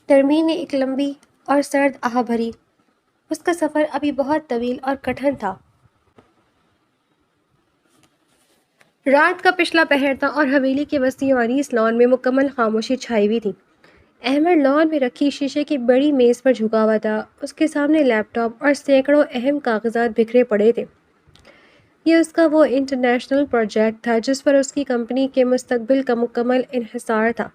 نرمین نے ایک لمبی اور سرد آہ بھری۔ اس کا سفر ابھی بہت طویل اور کٹھن تھا۔ رات کا پچھلا پہر تھا اور حویلی کے وسیع و عریض لان میں مکمل خاموشی چھائی ہوئی تھی۔ احمد لان میں رکھی شیشے کی بڑی میز پر جھکا ہوا تھا۔ اس کے سامنے لیپ ٹاپ اور سینکڑوں اہم کاغذات بکھرے پڑے تھے۔ یہ اس کا وہ انٹرنیشنل پروجیکٹ تھا جس پر اس کی کمپنی کے مستقبل کا مکمل انحصار تھا۔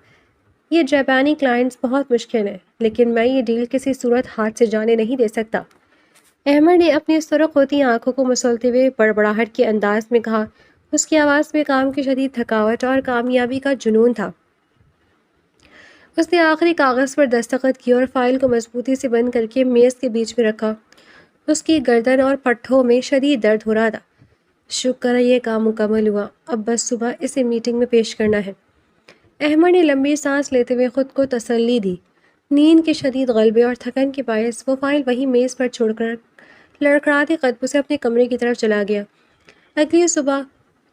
یہ جاپانی کلائنٹس بہت مشکل ہیں، لیکن میں یہ ڈیل کسی صورت ہاتھ سے جانے نہیں دے سکتا۔ احمد نے اپنی سرخ ہوتی آنکھوں کو مسلتے ہوئے بڑبڑاہٹ کے انداز میں کہا۔ اس کی آواز میں کام کی شدید تھکاوٹ اور کامیابی کا جنون تھا۔ اس نے آخری کاغذ پر دستخط کی اور فائل کو مضبوطی سے بند کر کے میز کے بیچ میں رکھا۔ اس کی گردن اور پٹھوں میں شدید درد ہو رہا تھا۔ شکر ہے یہ کام مکمل ہوا، اب بس صبح اسے میٹنگ میں پیش کرنا ہے۔ احمد نے لمبی سانس لیتے ہوئے خود کو تسلی دی۔ نیند کے شدید غلبے اور تھکن کے باعث وہ فائل وہی میز پر چھوڑ کر لڑکھڑاتے قدموں سے اپنے کمرے کی طرف چلا گیا۔ اگلی صبح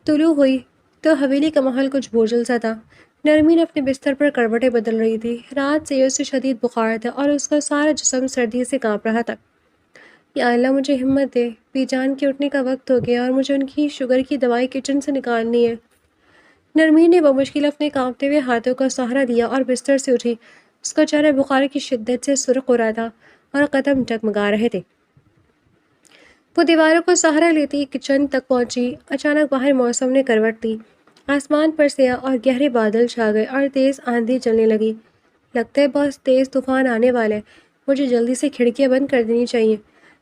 طلوع ہوئی تو حویلی کا ماحول کچھ بوجھل سا تھا۔ نرمین اپنے بستر پر کروٹیں بدل رہی تھی۔ رات سے اسے شدید بخار تھا اور اس کا سارا جسم سردی سے کانپ رہا تھا۔ یا اللہ مجھے ہمت دے، بی جان کے اٹھنے کا وقت ہو گیا اور مجھے ان کی شوگر کی دوائی کچن سے نکالنی ہے۔ نرمین نے بمشکل اپنے کانپتے ہوئے ہاتھوں کا سہارا دیا اور بستر سے اٹھی۔ اس کا چہرہ بخار کی شدت سے سرخ ہو رہا تھا اور قدم ڈگمگا رہے تھے۔ وہ دیواروں کو سہارا لیتی کچن تک پہنچی۔ اچانک باہر موسم نے کروٹ لی۔ آسمان پر سیاہ اور گہرے بادل چھا گئے اور تیز آندھی چلنے لگی۔ لگتا ہے بہت تیز طوفان آنے والا ہے، مجھے جلدی سے کھڑکیاں بند کر دینی چاہیے۔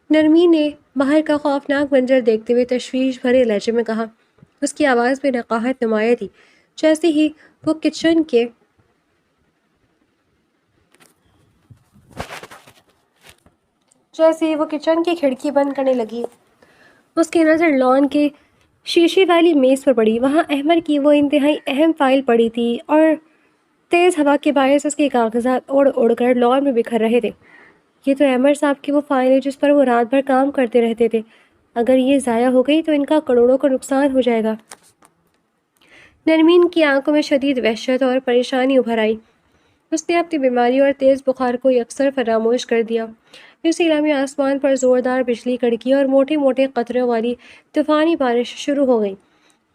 نرمین نے باہر کا خوفناک منظر دیکھتے ہوئے تشویش بھرے لہجے میں کہا۔ اس کی آواز میں نقاہت نمایاں تھی۔ جیسے ہی وہ کچن کی کھڑکی بند کرنے لگی، اس کی نظر لان کے شیشے والی میز پر پڑی۔ وہاں احمد کی وہ انتہائی اہم فائل پڑی تھی اور تیز ہوا کے باعث اس کے کاغذات اڑ اڑ کر لان میں بکھر رہے تھے۔ یہ تو احمد صاحب کی وہ فائل ہے جس پر وہ رات بھر کام کرتے رہتے تھے۔ اگر یہ ضائع ہو گئی تو ان کا کروڑوں کا نقصان ہو جائے گا۔ نرمین کی آنکھوں میں شدید وحشت اور پریشانی ابھر آئی۔ اس نے اپنی بیماری اور تیز بخار کو یکسر فراموش کر دیا۔ اسی لمحے آسمان پر زوردار بجلی کڑکی اور موٹے موٹے قطروں والی طوفانی بارش شروع ہو گئی۔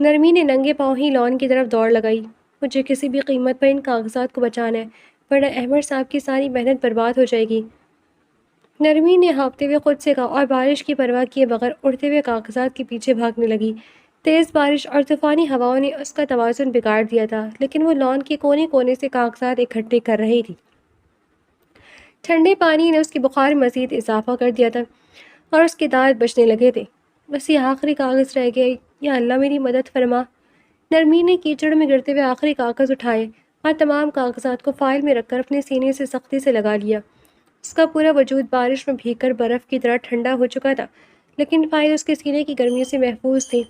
نرمین نے ننگے پاؤں ہی لان کی طرف دوڑ لگائی۔ مجھے کسی بھی قیمت پر ان کاغذات کو بچانا ہے، ورنہ احمد صاحب کی ساری محنت برباد ہو جائے گی۔ نرمین نے ہانپتے ہوئے خود سے کہا اور بارش کی پرواہ کیے بغیر اڑتے ہوئے کاغذات کے پیچھے بھاگنے لگی۔ تیز بارش اور طوفانی ہواؤں نے اس کا توازن بگاڑ دیا تھا، لیکن وہ لان کے کونے کونے سے کاغذات اکٹھے کر رہی تھی۔ ٹھنڈے پانی نے اس کی بخار میں مزید اضافہ کر دیا تھا اور اس کے دانت بجنے لگے تھے۔ بس یہ آخری کاغذ رہ گیا، یا اللہ میری مدد فرما۔ نرمین نے کیچڑ میں گرتے ہوئے آخری کاغذ اٹھائے اور تمام کاغذات کو فائل میں رکھ کر اپنے سینے سے سختی سے لگا لیا۔ اس کا پورا وجود بارش میں بھیگ کر برف کی طرح ٹھنڈا ہو چکا تھا، لیکن فائل اس کے سینے کی گرمی سے محفوظ تھی۔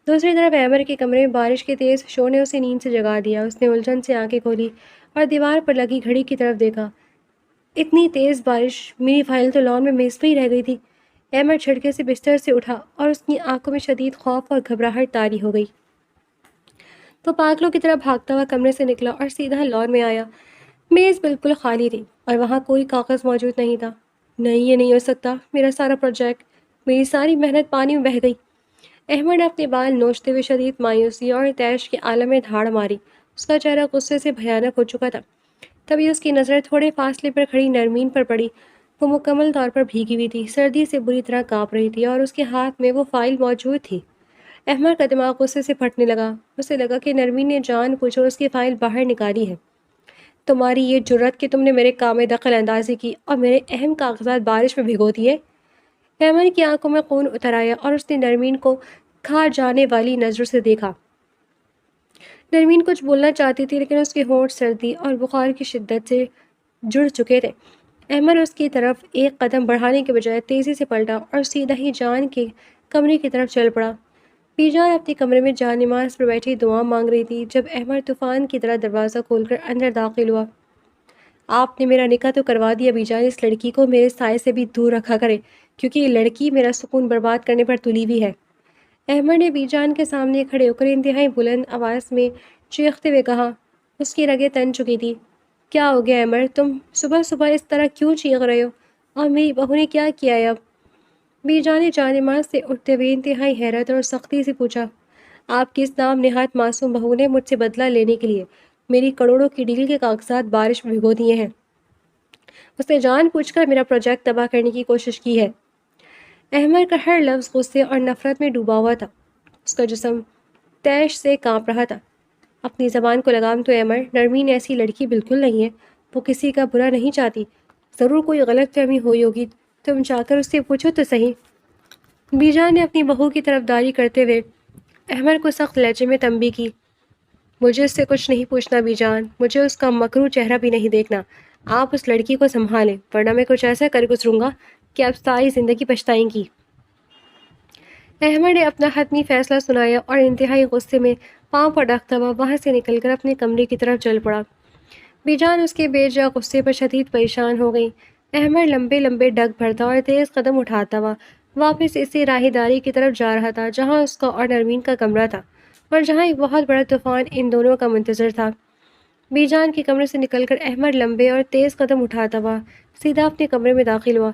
دوسری طرف احمد کے کمرے میں بارش کے تیز شور نے اسے نیند سے جگا دیا۔ اس نے الجھن سے آنکھیں کھولی اور دیوار پر لگی گھڑی کی طرف دیکھا۔ اتنی تیز بارش، میری فائل تو لان میں میز پہ ہی رہ گئی تھی۔ احمد جھٹکے سے بستر سے اٹھا اور اس کی آنکھوں میں شدید خوف اور گھبراہٹ طاری ہو گئی۔ وہ پاگلوں کی طرح بھاگتا ہوا کمرے سے نکلا اور سیدھا لان میں آیا۔ میز بالکل خالی تھی اور وہاں کوئی کاغذ موجود نہیں تھا۔ نہیں، یہ نہیں ہو سکتا، میرا سارا پروجیکٹ، میری ساری محنت پانی میں بہہ گئی۔ احمد نے اپنے بال نوچتے ہوئے شدید مایوسی اور طیش کے عالم میں دھاڑ ماری۔ اس کا چہرہ غصے سے بھیانک ہو چکا تھا۔ تبھی اس کی نظر تھوڑے فاصلے پر کھڑی نرمین پر پڑی۔ وہ مکمل طور پر بھیگی ہوئی تھی، سردی سے بری طرح کانپ رہی تھی اور اس کے ہاتھ میں وہ فائل موجود تھی۔ احمد کا دماغ غصے سے پھٹنے لگا۔ اسے لگا کہ نرمین نے جان بوجھ کر اس کی فائل باہر نکالی ہے۔ تمہاری یہ جرت کہ تم نے میرے کام میں دخل اندازی کی اور میرے اہم کاغذات بارش میں بھگو دیے۔ احمد کی آنکھوں میں خون اتر آیا اور اس نے نرمین کو کھا جانے والی نظروں سے دیکھا۔ نرمین کچھ بولنا چاہتی تھی لیکن اس کے ہونٹ سردی اور بخار کی شدت سے جڑ چکے تھے۔ احمد اس کی طرف ایک قدم بڑھانے کے بجائے تیزی سے پلٹا اور سیدھا ہی جان کے کمرے کی طرف چل پڑا۔ بی جان اپنے کمرے میں جان نماز پر بیٹھی دعا مانگ رہی تھی جب احمد طوفان کی طرح دروازہ کھول کر اندر داخل ہوا۔ آپ نے میرا نکاح تو کروا دیا بی جان، اس لڑکی کو میرے سائے سے بھی دور رکھا کرے کیونکہ یہ لڑکی میرا سکون برباد کرنے پر تلی ہوئی ہے۔ احمد نے بی جان کے سامنے کھڑے ہو کر انتہائی بلند آواز میں چیختے ہوئے کہا۔ اس کی رگیں تن چکی تھی۔ کیا ہو گیا احمد، تم صبح صبح اس طرح کیوں چیخ رہے ہو؟ اور میری بہو نے کیا کیا ہے اب؟ بی جان نے جان نماز سے اٹھتے ہوئے انتہائی حیرت اور سختی سے پوچھا۔ آپ کی اس نام نہاد معصوم بہو نے مجھ سے بدلہ لینے کے لیے میری کروڑوں کی ڈیل کے کاغذات بارش میں بھگو دیے ہیں۔ اس نے جان بوجھ کر میرا پروجیکٹ تباہ کرنے کی کوشش کی ہے۔ احمد کا ہر لفظ غصے اور نفرت میں ڈوبا ہوا تھا۔ اس کا جسم طیش سے کانپ رہا تھا۔ اپنی زبان کو لگام تو احمد، نرمین ایسی لڑکی بالکل نہیں ہے۔ وہ کسی کا برا نہیں چاہتی۔ ضرور کوئی غلط فہمی ہوئی ہوگی، تم جا کر اس سے پوچھو تو صحیح۔ بی جان نے اپنی بہو کی طرف داری کرتے ہوئے احمد کو سخت لہجے میں تنبیہ کی۔ مجھے اس سے کچھ نہیں پوچھنا بی جان، مجھے اس کا مکروہ چہرہ بھی نہیں دیکھنا۔ آپ اس لڑکی کو سنبھالیں ورنہ میں کچھ ایسا کر گزروں گا کہ آپ ساری زندگی پچھتائیں گی۔ احمد نے اپنا حتمی فیصلہ سنایا اور انتہائی غصے میں پاؤں پر رکھتا ہوا وہاں سے نکل کر اپنے کمرے کی طرف چل پڑا۔ بی جان اس کے بے جا غصے پر شدید پریشان ہو گئی۔ احمد لمبے لمبے ڈگ بھرتا اور تیز قدم اٹھاتا ہوا واپس اسی راہی داری کی طرف جا رہا تھا جہاں اس کا اور نرمین کا کمرہ تھا اور جہاں ایک بہت بڑا طوفان ان دونوں کا منتظر تھا۔ بی جان کے کمرے سے نکل کر احمد لمبے اور تیز قدم اٹھاتا ہوا سیدھا اپنے کمرے میں داخل ہوا۔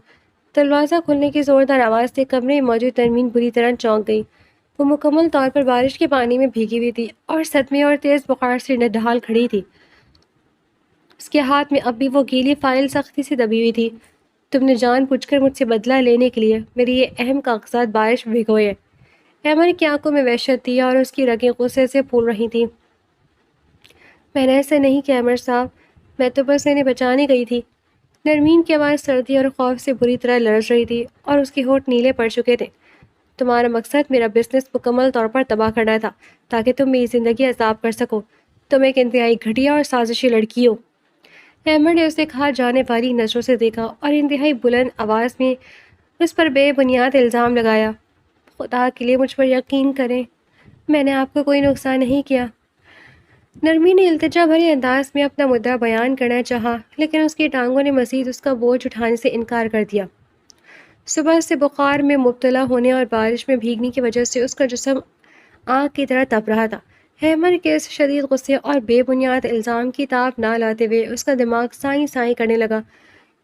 دروازہ کھلنے کی زوردار آواز سے کمرے میں موجود نرمین بری طرح چونک گئی۔ وہ مکمل طور پر بارش کے پانی میں بھیگی ہوئی تھی اور صدمے اور تیز بخار سے نڈھال کھڑی تھی۔ اس کے ہاتھ میں اب بھی وہ گیلی فائل سختی سے دبی ہوئی تھی۔ تم نے جان بوجھ کر مجھ سے بدلہ لینے کے لیے میری یہ اہم کاغذات بارش میں بھگوئے۔ احمد کی آنکھوں میں وحشت تھی اور اس کی رگیں غصے سے پھول رہی تھیں۔ میں نے ایسا نہیں کیا عمر صاحب، میں تو بس انہیں بچانے گئی تھی۔ نرمین کی آواز سردی اور خوف سے بری طرح لرز رہی تھی اور اس کے ہونٹ نیلے پڑ چکے تھے۔ تمہارا مقصد میرا بزنس مکمل طور پر تباہ کرنا تھا تاکہ تم میری زندگی عذاب کر سکو۔ تم ایک انتہائی گھٹیا اور سازشی لڑکی ہو۔ احمد نے اسے کھا جانے والی نظروں سے دیکھا اور انتہائی بلند آواز میں اس پر بے بنیاد الزام لگایا۔ خدا کے لیے مجھ پر یقین کریں، میں نے آپ کو کوئی نقصان نہیں کیا۔ نرمی نے التجا بھرے انداز میں اپنا مدعا بیان کرنا چاہا لیکن اس کی ٹانگوں نے مزید اس کا بوجھ اٹھانے سے انکار کر دیا۔ صبح سے بخار میں مبتلا ہونے اور بارش میں بھیگنے کی وجہ سے اس کا جسم آگ کی طرح تپ رہا تھا۔ احمد کے اس شدید غصے اور بے بنیاد الزام کی تاب نہ لاتے ہوئے اس کا دماغ سائیں سائیں کرنے لگا۔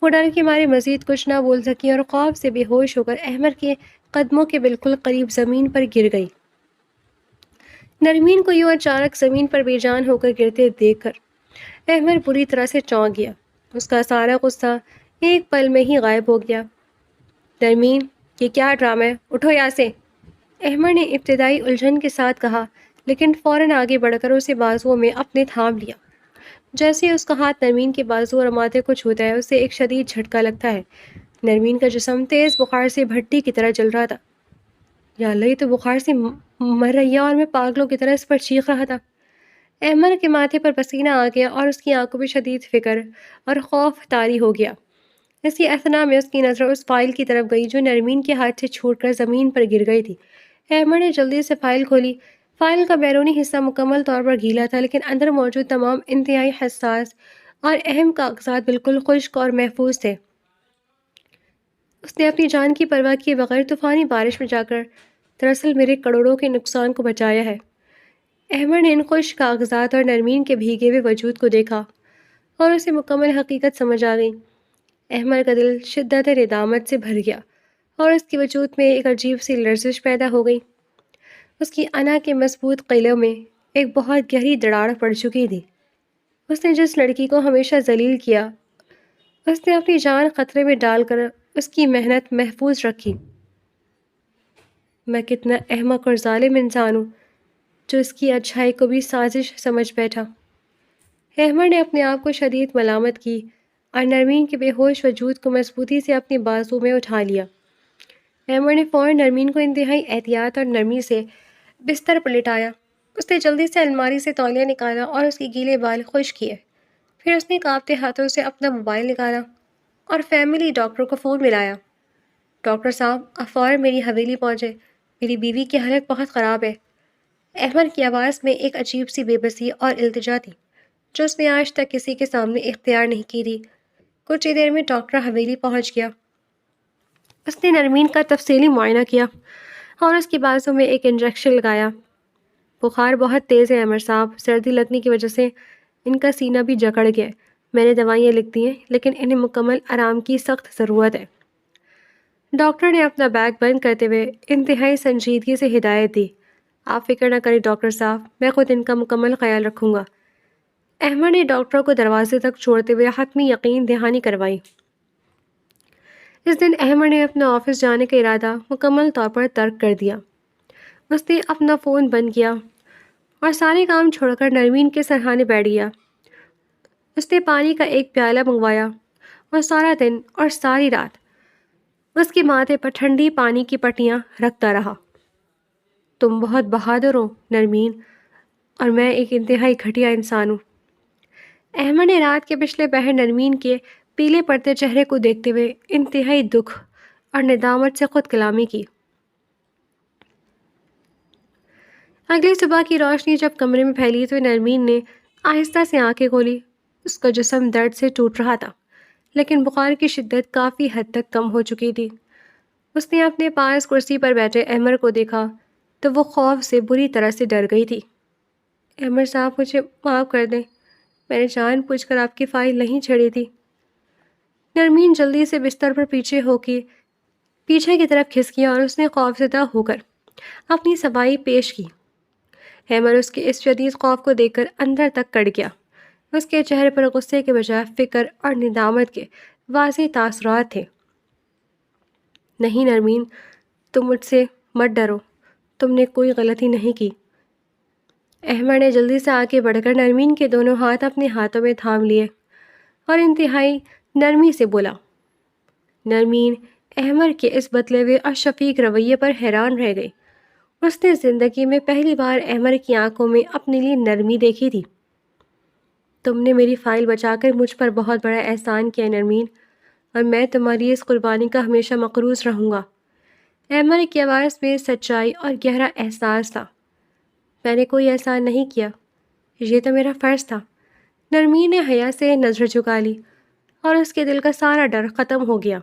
وہ ڈر کے مارے مزید کچھ نہ بول سکی اور خوف سے بے ہوش ہو کر احمد کے قدموں کے بالکل قریب زمین پر گر گئی۔ نرمین کو یوں اچانک زمین پر بے جان ہو کر گرتے دیکھ کر احمد بری طرح سے چونک گیا۔ اس کا سارا غصہ ایک پل میں ہی غائب ہو گیا۔ نرمین، یہ کیا ڈرامہ ہے؟ اٹھو یہاں سے، احمد نے ابتدائی الجھن کے ساتھ کہا لیکن فوراً آگے بڑھ کر اسے بازوؤں میں اپنے تھام لیا۔ جیسے ہی اس کا ہاتھ نرمین کے بازو اور ماتھے کو چھوتا ہے اسے ایک شدید جھٹکا لگتا ہے۔ نرمین کا جسم تیز بخار سے بھٹی کی طرح جل رہا تھا۔ یا اللہ، یہ تو بخار سے مر رہی ہے اور میں پاگلوں کی طرح اس پر چیخ رہا تھا۔ احمد کے ماتھے پر پسینہ آ گیا اور اس کی آنکھوں میں شدید فکر اور خوف طاری ہو گیا۔ اسی اثنا میں اس کی نظر اس فائل کی طرف گئی جو نرمین کے ہاتھ سے چھوٹ کر زمین پر گر گئی تھی۔ احمد نے جلدی سے فائل کھولی۔ فائل کا بیرونی حصہ مکمل طور پر گیلا تھا، لیکن اندر موجود تمام انتہائی حساس اور اہم کاغذات بالکل خشک اور محفوظ تھے۔ اس نے اپنی جان کی پرواہ کیے بغیر طوفانی بارش میں جا کر دراصل میرے کروڑوں کے نقصان کو بچایا ہے۔ احمد نے ان خشک کاغذات اور نرمین کے بھیگے ہوئے وجود کو دیکھا اور اسے مکمل حقیقت سمجھ آ گئی۔ احمد کا دل شدت ندامت سے بھر گیا اور اس کے وجود میں ایک عجیب سی لرزش پیدا ہو گئی۔ اس کی انا کے مضبوط قلعوں میں ایک بہت گہری دراڑ پڑ چکی تھی۔ اس نے جس لڑکی کو ہمیشہ ذلیل کیا، اس نے اپنی جان خطرے میں ڈال کر اس کی محنت محفوظ رکھی۔ میں کتنا احمق اور ظالم انسان ہوں جو اس کی اچھائی کو بھی سازش سمجھ بیٹھا۔ احمد نے اپنے آپ کو شدید ملامت کی اور نرمین کے بے ہوش وجود کو مضبوطی سے اپنی بازو میں اٹھا لیا۔ احمد نے فوراً نرمین کو انتہائی احتیاط اور نرمی سے بستر پر لٹایا۔ اس نے جلدی سے الماری سے تولیہ نکالا اور اس کے گیلے بال خشک کیے۔ پھر اس نے کانپتے ہاتھوں سے اپنا موبائل نکالا اور فیملی ڈاکٹر کو فون ملایا۔ ڈاکٹر صاحب، آپ فوراً میری حویلی پہنچے، میری بیوی کی حالت بہت خراب ہے۔ احمد کی آواز میں ایک عجیب سی بے بسی اور التجا تھی جو اس نے آج تک کسی کے سامنے اختیار نہیں کی تھی۔ کچھ ہی دیر میں ڈاکٹر حویلی پہنچ گیا۔ اس نے نرمین کا تفصیلی معائنہ کیا اور اس کی بازو میں ایک انجیکشن لگایا۔ بخار بہت تیز ہے امر صاحب، سردی لگنے کی وجہ سے ان کا سینہ بھی جکڑ گیا ہے۔ میں نے دوائیاں لکھ دی ہیں، لیکن انہیں مکمل آرام کی سخت ضرورت ہے۔ ڈاکٹر نے اپنا بیگ بند کرتے ہوئے انتہائی سنجیدگی سے ہدایت دی۔ آپ فکر نہ کریں ڈاکٹر صاحب، میں خود ان کا مکمل خیال رکھوں گا۔ احمد نے ڈاکٹر کو دروازے تک چھوڑتے ہوئے حتمی یقین دہانی کروائی۔ اس دن احمد نے اپنا آفس جانے کا ارادہ مکمل طور پر ترک کر دیا۔ اس نے اپنا فون بند کیا اور سارے کام چھوڑ کر نرمین کے سرہانے بیٹھ گیا۔ اس نے پانی کا ایک پیالہ منگوایا اور سارا دن اور ساری رات اس کے ماتھے پر ٹھنڈی پانی کی پٹیاں رکھتا رہا۔ تم بہت بہادر ہو نرمین، اور میں ایک انتہائی گھٹیا انسان ہوں۔ احمد نے رات کے پچھلے پہر نرمین کے پیلے پڑتے چہرے کو دیکھتے ہوئے انتہائی دکھ اور ندامت سے خود کلامی کی۔ اگلی صبح کی روشنی جب کمرے میں پھیلی تو نرمین نے آہستہ سے آنکھیں کھولی۔ اس کا جسم درد سے ٹوٹ رہا تھا، لیکن بخار کی شدت کافی حد تک کم ہو چکی تھی۔ اس نے اپنے پاس کرسی پر بیٹھے احمد کو دیکھا تو وہ خوف سے بری طرح سے ڈر گئی تھی۔ احمد صاحب، مجھے معاف کر دیں، میں نے جان بوجھ کر آپ کی فائل نہیں چھڑی تھی۔ نرمین جلدی سے بستر پر پیچھے ہو کے پیچھے کی طرف کھسکی اور اس نے خوفزدہ ہو کر اپنی صفائی پیش کی۔ احمد اس کے اس شدید خوف کو دیکھ کر اندر تک کڑ گیا۔ اس کے چہرے پر غصے کے بجائے فکر اور ندامت کے واضح تاثرات تھے۔ نہیں نرمین، تم مجھ سے مت ڈرو، تم نے کوئی غلطی نہیں کی۔ احمد نے جلدی سے آگے بڑھ کر نرمین کے دونوں ہاتھ اپنے ہاتھوں میں تھام لیے اور انتہائی نرمی سے بولا۔ نرمین احمد کے اس بدلے ہوئے اور شفیق رویے پر حیران رہ گئی۔ اس نے زندگی میں پہلی بار احمد کی آنکھوں میں اپنے لیے نرمی دیکھی تھی۔ تم نے میری فائل بچا کر مجھ پر بہت بڑا احسان کیا نرمین، اور میں تمہاری اس قربانی کا ہمیشہ مقروض رہوں گا۔ احمد کی آواز میں سچائی اور گہرا احساس تھا۔ میں نے کوئی احسان نہیں کیا، یہ تو میرا فرض تھا۔ نرمین نے حیا سے نظر جھکا لی اور اس کے دل کا سارا ڈر ختم ہو گیا۔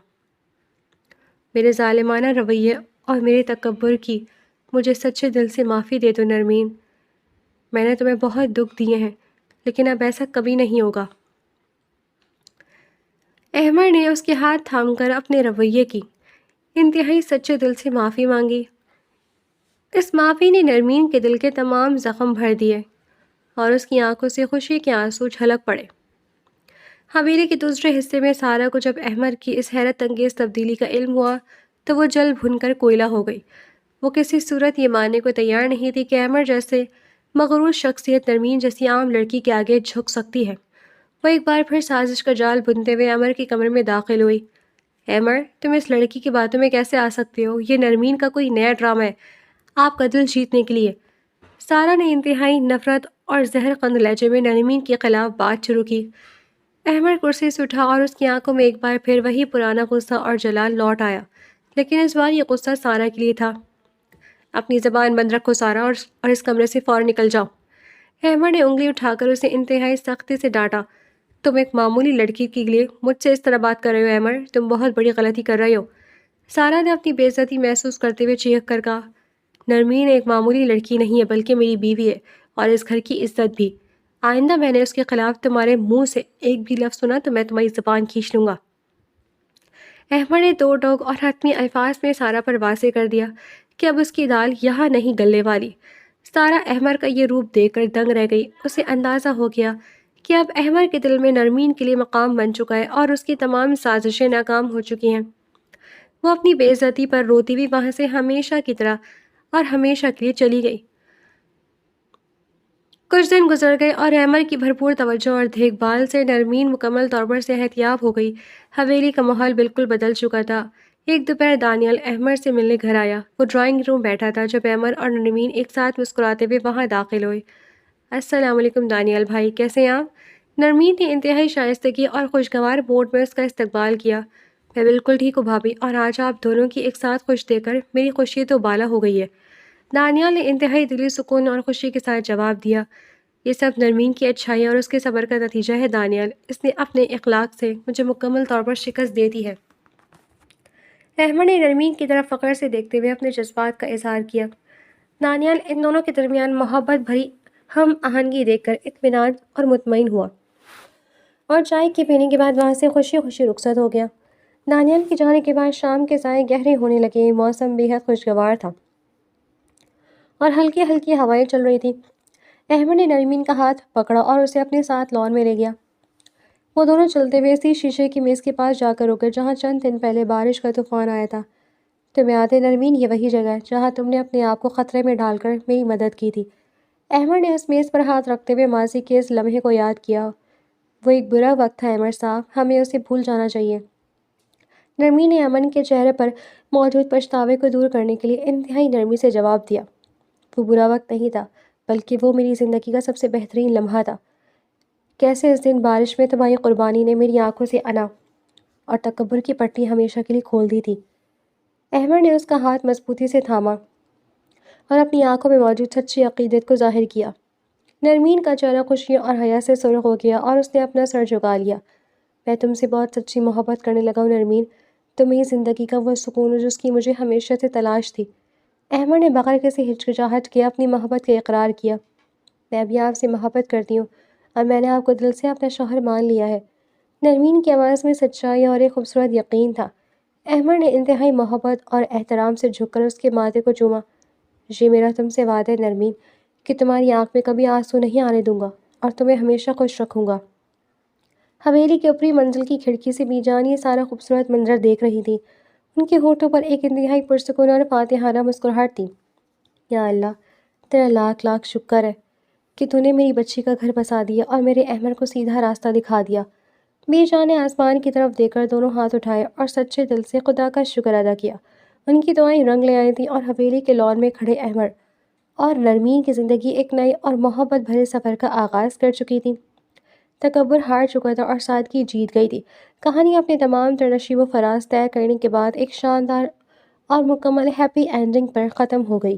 میرے ظالمانہ رویے اور میرے تکبر کی مجھے سچے دل سے معافی دے دو نرمین۔ میں نے تمہیں بہت دکھ دیے ہیں، لیکن اب ایسا کبھی نہیں ہوگا۔ احمد نے اس کے ہاتھ تھام کر اپنے رویے کی انتہائی سچے دل سے معافی مانگی۔ اس معافی نے نرمین کے دل کے تمام زخم بھر دیے اور اس کی آنکھوں سے خوشی کے آنسو چھلک پڑے۔ حویلی کے دوسرے حصے میں سارا کو جب احمد کی اس حیرت انگیز تبدیلی کا علم ہوا تو وہ جل بھن کر کوئلہ ہو گئی۔ وہ کسی صورت یہ ماننے کو تیار نہیں تھی کہ احمد جیسے مغرور شخصیت نرمین جیسی عام لڑکی کے آگے جھک سکتی ہے۔ وہ ایک بار پھر سازش کا جال بنتے ہوئے احمد کے کمرے میں داخل ہوئی۔ احمد، تم اس لڑکی کی باتوں میں کیسے آ سکتے ہو؟ یہ نرمین کا کوئی نیا ڈرامہ ہے آپ کا دل جیتنے کے لیے۔ سارا نے انتہائی نفرت اور زہر قند لہجے میں نرمین کے خلاف بات شروع کی۔ احمد کرسی سے اٹھا اور اس کی آنکھوں میں ایک بار پھر وہی پرانا غصہ اور جلال لوٹ آیا، لیکن اس بار یہ غصہ سارا کے لیے تھا۔ اپنی زبان بند رکھو سارا اور اس کمرے سے فوراً نکل جاؤ۔ احمد نے انگلی اٹھا کر اسے انتہائی سختی سے ڈانٹا۔ تم ایک معمولی لڑکی کے لیے مجھ سے اس طرح بات کر رہے ہو احمد، تم بہت بڑی غلطی کر رہے ہو۔ سارا نے اپنی بے عزتی محسوس کرتے ہوئے چیخ کر کہا، نرمین ایک معمولی لڑکی نہیں ہے بلکہ میری بیوی ہے اور اس گھر کی عزت بھی۔ آئندہ میں نے اس کے خلاف تمہارے منہ سے ایک بھی لفظ سنا تو میں تمہاری زبان کھینچ لوں گا۔ احمد نے دو ٹوک اور حتمی الفاظ میں سارا پر واضح کر دیا کہ اب اس کی دال یہاں نہیں گلنے والی۔ سارا احمد کا یہ روپ دیکھ کر دنگ رہ گئی۔ اسے اندازہ ہو گیا کہ اب احمد کے دل میں نرمین کے لیے مقام بن چکا ہے اور اس کی تمام سازشیں ناکام ہو چکی ہیں۔ وہ اپنی بے عزتی پر روتی ہوئی وہاں سے ہمیشہ کی طرح اور ہمیشہ کے لیے چلی گئی۔ کچھ دن گزر گئے اور احمد کی بھرپور توجہ اور دیکھ بھال سے نرمین مکمل طور پر صحت یاب ہو گئی۔ حویلی کا ماحول بالکل بدل چکا تھا۔ ایک دوپہر دانیال احمد سے ملنے گھر آیا۔ وہ ڈرائنگ روم بیٹھا تھا جب احمد اور نرمین ایک ساتھ مسکراتے ہوئے وہاں داخل ہوئے۔ السلام علیکم دانیال بھائی، کیسے ہیں آپ؟ نرمین نے انتہائی شائستگی اور خوشگوار موڈ میں اس کا استقبال کیا۔ میں بالکل ٹھیک ہوں بھابھی، اور آج آپ دونوں کی ایک ساتھ خوش دیکھ کر میری خوشی تو بالا ہو گئی ہے۔ دانیال نے انتہائی دلی سکون اور خوشی کے ساتھ جواب دیا، یہ سب نرمین کی اچھائی اور اس کے صبر کا نتیجہ ہے دانیال، اس نے اپنے اخلاق سے مجھے مکمل طور پر شکست دے دی ہے۔ احمد نے نرمین کی طرف فخر سے دیکھتے ہوئے اپنے جذبات کا اظہار کیا۔ دانیال ان دونوں کے درمیان محبت بھری ہم آہنگی دیکھ کر اطمینان اور مطمئن ہوا اور چائے کے پینے کے بعد وہاں سے خوشی خوشی رخصت ہو گیا۔ دانیال کے جانے کے بعد شام کے سائے گہرے ہونے لگے، موسم بے حد خوشگوار تھا اور ہلکی ہلکی ہوائیں چل رہی تھیں۔ احمد نے نرمین کا ہاتھ پکڑا اور اسے اپنے ساتھ لان میں لے گیا۔ وہ دونوں چلتے ہوئے اسی شیشے کی میز کے پاس جا کر رکے جہاں چند دن پہلے بارش کا طوفان آیا تھا۔ تمہیں یاد ہے نرمین، یہ وہی جگہ ہے جہاں تم نے اپنے آپ کو خطرے میں ڈال کر میری مدد کی تھی۔ احمد نے اس میز پر ہاتھ رکھتے ہوئے ماضی کے اس لمحے کو یاد کیا۔ وہ ایک برا وقت تھا احمد صاحب، ہمیں اسے بھول جانا چاہیے۔ نرمین نے امن کے چہرے پر موجود پچھتاوے کو دور کرنے کے لیے انتہائی نرمی سے جواب دیا، وہ برا وقت نہیں تھا بلکہ وہ میری زندگی کا سب سے بہترین لمحہ تھا۔ کیسے اس دن بارش میں تمہاری قربانی نے میری آنکھوں سے انا اور تکبر کی پٹی ہمیشہ کے لیے کھول دی تھی۔ احمد نے اس کا ہاتھ مضبوطی سے تھاما اور اپنی آنکھوں میں موجود سچی عقیدت کو ظاہر کیا۔ نرمین کا چہرہ خوشی اور حیا سے سرخ ہو گیا اور اس نے اپنا سر جھکا لیا۔ میں تم سے بہت سچی محبت کرنے لگا ہوں نرمین، تم میری زندگی کا وہ سکون ہو جس کی مجھے ہمیشہ سے تلاش تھی۔ احمد نے بغیر کسی ہچکچاہٹ کے اپنی محبت کا اقرار کیا۔ میں بھی آپ سے محبت کرتی ہوں اور میں نے آپ کو دل سے اپنا شوہر مان لیا ہے۔ نرمین کی آواز میں سچائی اور ایک خوبصورت یقین تھا۔ احمد نے انتہائی محبت اور احترام سے جھک کر اس کے ماتھے کو چوما۔ یہ میرا تم سے وعدہ ہے نرمین کہ تمہاری آنکھ میں کبھی آنسو نہیں آنے دوں گا اور تمہیں ہمیشہ خوش رکھوں گا۔ حویلی کے اوپری منزل کی کھڑکی سے بی جان یہ سارا خوبصورت منظر دیکھ رہی تھی۔ ان کے ہونٹوں پر ایک انتہائی پرسکون اور فاتحانہ مسکراہٹ تھی۔ یا اللہ، تیرا لاکھ لاکھ شکر ہے کہ تو نے میری بچی کا گھر بسا دیا اور میرے احمد کو سیدھا راستہ دکھا دیا۔ بی جان نے آسمان کی طرف دیکھ کر دونوں ہاتھ اٹھائے اور سچے دل سے خدا کا شکر ادا کیا۔ ان کی دعائیں رنگ لے آئی تھیں اور حویلی کے لان میں کھڑے احمد اور نرمین کی زندگی ایک نئے اور محبت بھرے سفر کا آغاز کر چکی تھی۔ تکبر ہار چکا تھا اور سادگی جیت گئی تھی۔ کہانی اپنے تمام تر نشیب و فراز طے کرنے کے بعد ایک شاندار اور مکمل ہیپی اینڈنگ پر ختم ہو گئی۔